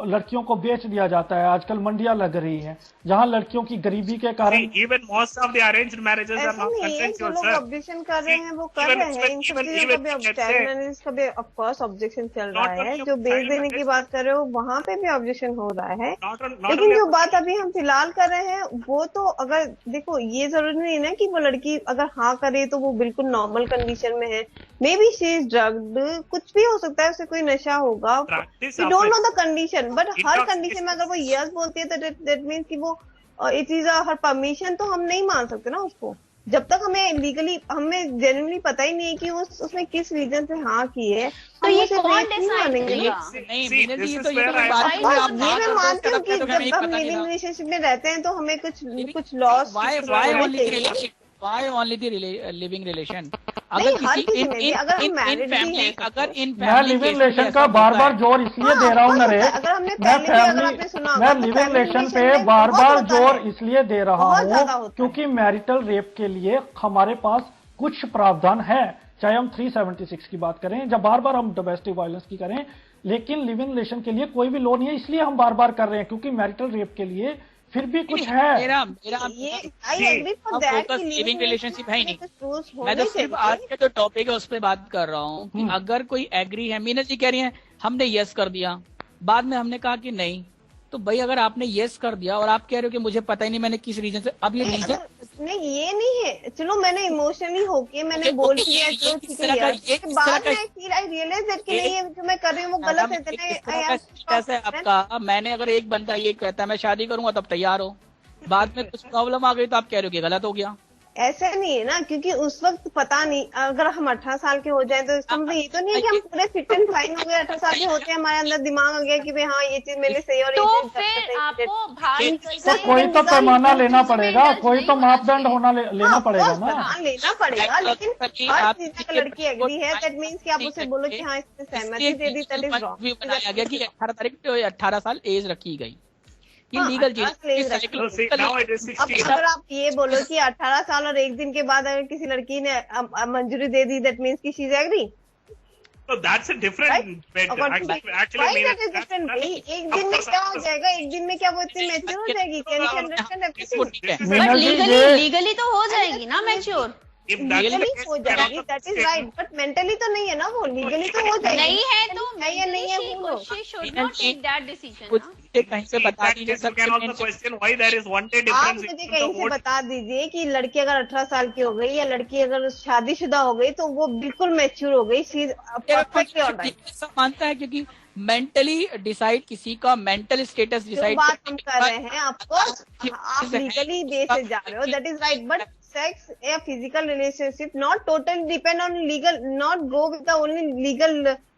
लड़कियों को बेच दिया जाता है. आजकल मंडियां लग रही हैं जहां लड़कियों की गरीबी के कारण. Even most of the arranged marriages are not consensual, जो sir. लोग ऑब्जेक्शन कर रहे हैं वो कर रहे हैं. इन सब चीजों का भी चाइल्ड मैरिज का भी ऑफ कोर्स ऑब्जेक्शन चल रहा है. जो बेच देने की बात कर रहे हो वहाँ पे भी ऑब्जेक्शन हो रहा है. लेकिन जो बात अभी हम फिलहाल कर रहे हैं वो तो अगर देखो ये जरूरी नहीं ना कि वो लड़की अगर हाँ करे तो वो बिल्कुल नॉर्मल कंडीशन में है. Maybe she is drugged, कुछ भी हो सकता है, उसे कोई नशा होगा. We don't know the condition, but her condition में अगर वो यस बोलती है तो दैट मीन्स कि वो इट इज हर परमिशन, तो हम नहीं मान सकते ना उसको जब तक हमें जेन्युइनली पता ही नहीं है कि उसने किस रीजन से हाँ की है. तो ये कौन नहीं मानेंगे ना. नहीं मीनल जी, तो ये तो ये मैं मानती हूँ कि जब हम लिविंग रिलेशनशिप में रहते हैं तो हमें कुछ loss. Why only the living relation? नहीं, हर किसी में भी, अगर हम मैरिड भी हैं, अगर इन मैं लिविंग रिलेशन का बार बार जोर इसलिए दे रहा हूँ नरेश. अगर हमने मैं लिविंग रिलेशन पे बार बार जोर इसलिए दे रहा हूँ क्योंकि मैरिटल रेप के लिए हमारे पास कुछ प्रावधान है. चाहे हम 376 की बात करें, जब बार बार हम डोमेस्टिक वायलेंस की करें, लेकिन लिविंग रिलेशन के लिए कोई भी लॉ नहीं है. इसलिए हम बार बार कर रहे हैं क्योंकि मैरिटल रेप के लिए फिर भी कुछ है. लिविंग रिलेशनशिप है ही नहीं. मैं तो सिर्फ आज का जो टॉपिक है उस पर बात कर रहा हूँ कि अगर कोई एग्री है, मीनल जी कह रही है हमने यस कर दिया, बाद में हमने कहा कि नहीं, तो भाई अगर आपने यस कर दिया और आप कह रहे हो कि मुझे पता ही नहीं मैंने किस रीजन से, अब ये रीजन नहीं, ये नहीं है. चलो मैंने इमोशनली होके मैंने बोल दिया, चलो ठीक है, बाद में आई रियलाइज दैट कि नहीं, ये जो मैं कर रही हूँ वो गलत है. कैसे आपका, मैंने अगर एक बंदा ये कहता है मैं शादी करूंगा तब तैयार हो, बाद में कुछ प्रॉब्लम आ गई तो आप कह रहे हो कि गलत हो गया. ऐसा नहीं है ना, क्योंकि उस वक्त पता नहीं, अगर हम 18 साल के हो जाए तो इसका मतलब ये तो नहीं है कि हम पूरे फिट एंड फाइन हो गए. 18 साल के होते हैं हमारे अंदर दिमाग आ गया कि भाई हाँ ये चीज मेरे सही और तो ये चीज फिर आपको तो कोई तो पैमाना लेना पड़ेगा, कोई तो मापदंड लेना पड़ेगा ना. लेना पड़ेगा, लेकिन हर चीज का लड़की एग्री है दैट मीन्स कि आप उसे बोलो कि हाँ इससे सहमति दे दी, दैट इज रॉन्ग. बनाया गया कि 18 तारीख को 18 साल एज रखी गई. ये लीगल चीज. अगर आप ये बोलो कि 18 साल और 1 दिन के बाद अगर किसी लड़की ने मंजूरी दे दी, दैट मीन्स की she is agree. So that's a different bit. Actually, एक दिन में क्या हो जाएगा, एक दिन में क्या वो इतनी मैच्योर हो जाएगी? Can you understand everything? But legally तो हो जाएगी ना मैच्योर. लीगली हो जाएगी, that is right, but mentally तो नहीं है ना वो. लीगली तो हो जाएगी. नहीं है तो है या नहीं है वो. she should not take that decision. कहीं से बता दीजिए. आप मुझे कहीं से बता दीजिए कि लड़की अगर 18 साल की हो गई या लड़की अगर शादीशुदा हो गई तो वो बिल्कुल मैच्योर हो गई. ऐसा मानता है क्योंकि मेंटली डिसाइड, किसी का मेंटल स्टेटस डिसाइड बात हम कर रहे हैं. ऑफकोर्स आप लीगली बेस से जा रहे हो, that is right, but sex a physical relationship not totally depend on legal, not go with the only legal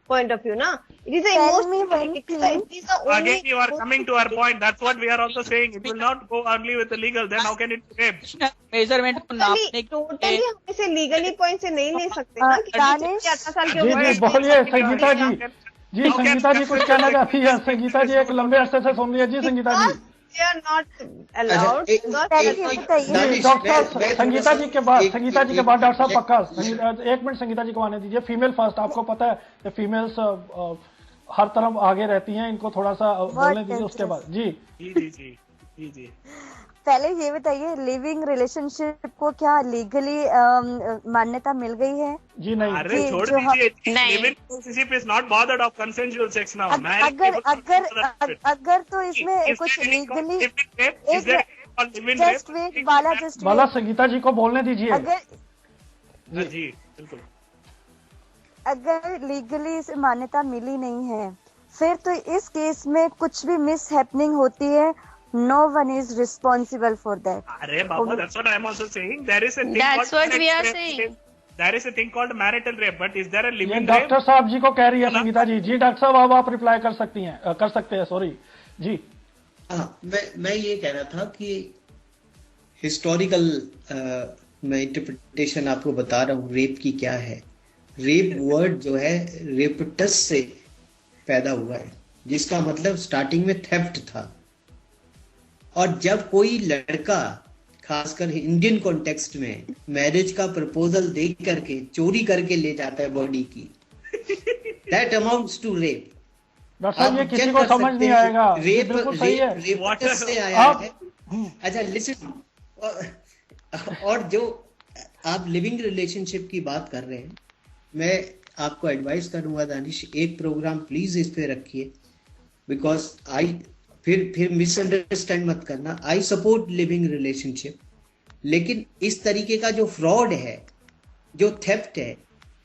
point of view, na. It is a emotional. It is the only. Again, you are coming to our point. That's what we are also saying. It will not go only with the legal. Then how can it be rape? Measurement को नापने टोटली हम इसे लीगली पॉइंट से नहीं ले सकते ना कि 18 साल के जी बोलिए संगीता जी. जी संगीता जी कुछ कहना चाहती है. संगीता जी एक लंबे अरसे से सुन रही है. जी Sangeeta ji. They are not allowed. Doctor Sangeeta ji के बाद डॉक्टर साहब पक्का 1 मिनट संगीता जी को आने दीजिए. Female first. आपको पता है फीमेल्स हर तरफ आगे रहती हैं, इनको थोड़ा सा बोलने दीजिए उसके बाद. जी जी जी जी जी जी पहले ये बताइए, लिविंग रिलेशनशिप को क्या लीगली मान्यता मिल गई है? जी नहीं। अरे छोड़ दीजिए, living relationship is not bothered of consensual sex now. अगर तो इसमें कुछ legally, just wait Bala, Sangeeta ji को बोलने दीजिए। जी बिल्कुल। अगर लीगली इसे मान्यता मिली नहीं है, फिर तो इस केस में कुछ भी मिस हैपनिंग होती है, no one is responsible for that. अरे बाबा, that's what I'm also saying. There is a thing That's called what we are saying. There is a thing called marital rape, but is there a living rape? Doctor साहब जी को कह रही है संगीता जी। जी डॉक्टर साहब, अब आप रिप्लाई कर सकती हैं, कर सकते हैं, सॉरी जी। हाँ, मैं ये कह रहा था कि हिस्टोरिकल मैं इंटरप्रिटेशन आपको बता रहा हूँ रेप की क्या है। रेप वर्ड जो है रेपटस से पैदा हुआ है, जिसका मतलब स्टार्टिंग में थेफ्ट था। और जब कोई लड़का खासकर इंडियन कॉन्टेक्स्ट में मैरिज का प्रपोजल देख करके चोरी करके ले जाता है बॉडी की, that amounts to rape. Doctor साहब, ये किसी को समझ नहीं आएगा। रेप रेपटस से आया है। अच्छा लिसन, और जो आप लिविंग रिलेशनशिप की बात कर रहे हैं, मैं आपको एडवाइस करूंगा दानिश, एक प्रोग्राम प्लीज इस पे रखिए, बिकॉज फिर मिसअंडरस्टैंड मत करना। आई सपोर्ट लिविंग रिलेशनशिप, लेकिन इस तरीके का जो फ्रॉड है, जो थेफ्ट है,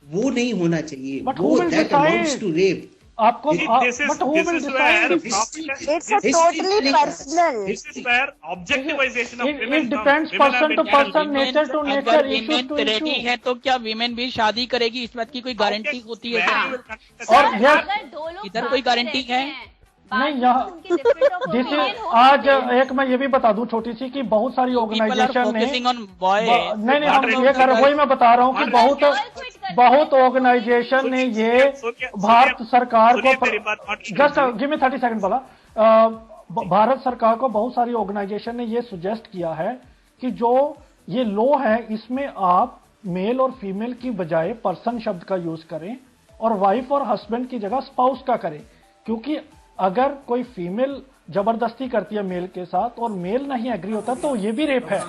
वो नहीं होना चाहिए। वो दैट अमाउंट्स टू रेप। आपको this is where it's a totally personal. This is where objectivization of women it depends person to person, nature to nature, अगर issue women to ready issue। है तो क्या वीमेन भी शादी करेगी? इस बात की कोई गारंटी होती है क्या? और इधर कोई गारंटी है नहीं? यहाँ जैसे आज एक मैं ये भी बता दूं छोटी सी, कि बहुत सारी ऑर्गेनाइजेशन ने नहीं हम ये कर, वही मैं बता रहा हूँ कि बहुत ऑर्गेनाइजेशन ने ये भारत सरकार को, जस्ट गिव मी 30 सेकंड बोला, भारत सरकार को बहुत सारी ऑर्गेनाइजेशन ने ये सुजेस्ट किया है कि जो ये लॉ है इसमें आप मेल और फीमेल की बजाय पर्सन शब्द का यूज करें और वाइफ और हस्बैंड की जगह स्पाउस का करें, क्योंकि अगर कोई फीमेल जबरदस्ती करती है मेल के साथ और मेल नहीं एग्री होता तो ये भी रेप है।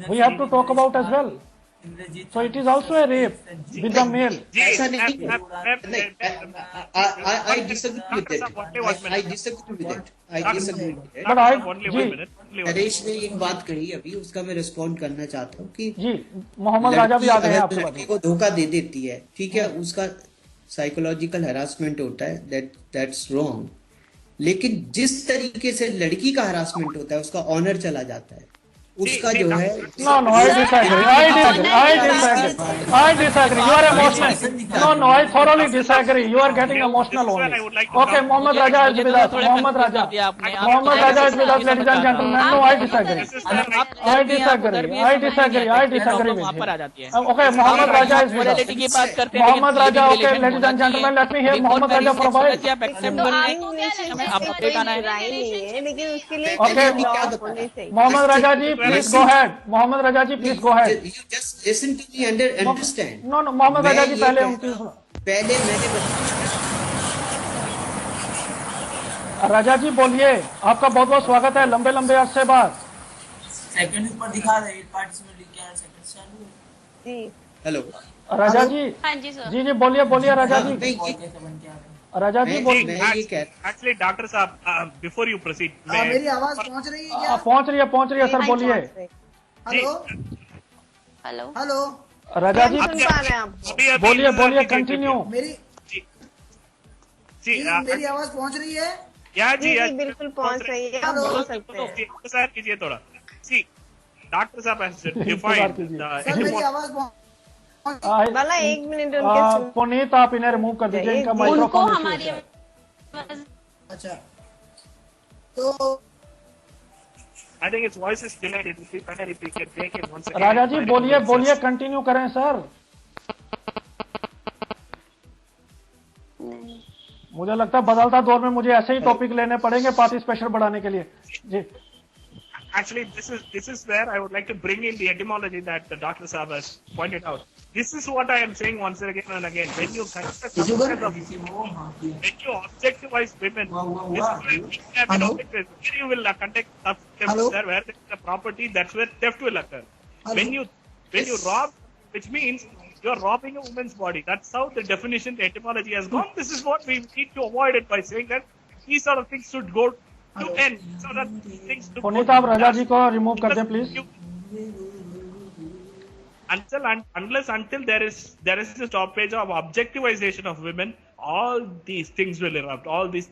We have to talk about as well, so it is also a rape with the male. ऐसा नहीं, I disagree with that. I disagree with that. Naresh ने एक बात कही अभी, उसका मैं रिस्पॉन्ड करना चाहता हूँ कि जी मोहम्मद राजा भी आ गए हैं आपके लड़की को धोखा दे देती है, ठीक है, उसका साइकोलॉजिकल हरासमेंट होता है, दैट्स रॉन्ग। लेकिन जिस तरीके से लड़की का हरासमेंट होता है, उसका ऑनर चला जाता है, उसका जो है No, I disagree. You are emotional. No, I thoroughly disagree. You are getting emotional only. Okay, Mohammad Raja is with us. Mohammad Raja is with us, ladies and gentlemen. No, I disagree. I disagree with him. Okay, Mohammad Raja is with us. Mohammad Raja, okay, ladies and gentlemen, let me hear Mohammad Raja for a while. Okay, Mohammad Raja ji, please go ahead. Mohammad Raja ji, please go ahead. You just listen to me and understand. No, Mohammad Raja ji, पहले मैंने राजा जी बोलिए, आपका बहुत बहुत स्वागत है लंबे लंबे अरसे बाद। सेकंड ऊपर दिखा रहा है, पार्टिसिपेंट क्या है, सेकंड चालू है जी। हेलो हाँ राजा जी। जी सर। जी बोलिए राजा जी। राजा जी बोलिए। एक्चुअली डॉक्टर साहब, बिफोर यू प्रोसीड, मेरी आवाज पहुंच रही है क्या? पहुंच रही है सर, बोलिए। हेलो राजा जी बोलिए, कंटिन्यू। मेरी आवाज पहुंच रही है? जी बिल्कुल पहुंच रही है, आप बोल सकते हैं। सर कीजिए थोड़ा। सी डॉक्टर साहब हैज डिफाइंड मेरी आवाज भला 1 मिनट पुनीत आप इन्हें रिमूव कर दीजिए, इनका माइक्रोफोन इशू है। अच्छा, तो I think its voice is delayed. It will be better if we can take it once again. राजा जी बोलिए, कंटिन्यू करें सर। मुझे लगता है बदलता दौर में मुझे ऐसे ही टॉपिक लेने पड़ेंगे पार्टिसिपेशन बढ़ाने के लिए जी। Actually, this is where I would like to bring in the etymology that the Dr. Saab has pointed out. This is what I am saying once again and again. When you objectivize women, this is where you will attempts there, where there is a property, that's where theft will occur. When you rob, which means you're robbing a woman's body. That's how the definition, the etymology has gone. This is what we need to avoid it by saying that these sort of things should go to end. So that things to Puneet आप रजा जी को रिमूव कर दें please. Until there is a stoppage of objectivization of women, all these things will erupt. All these things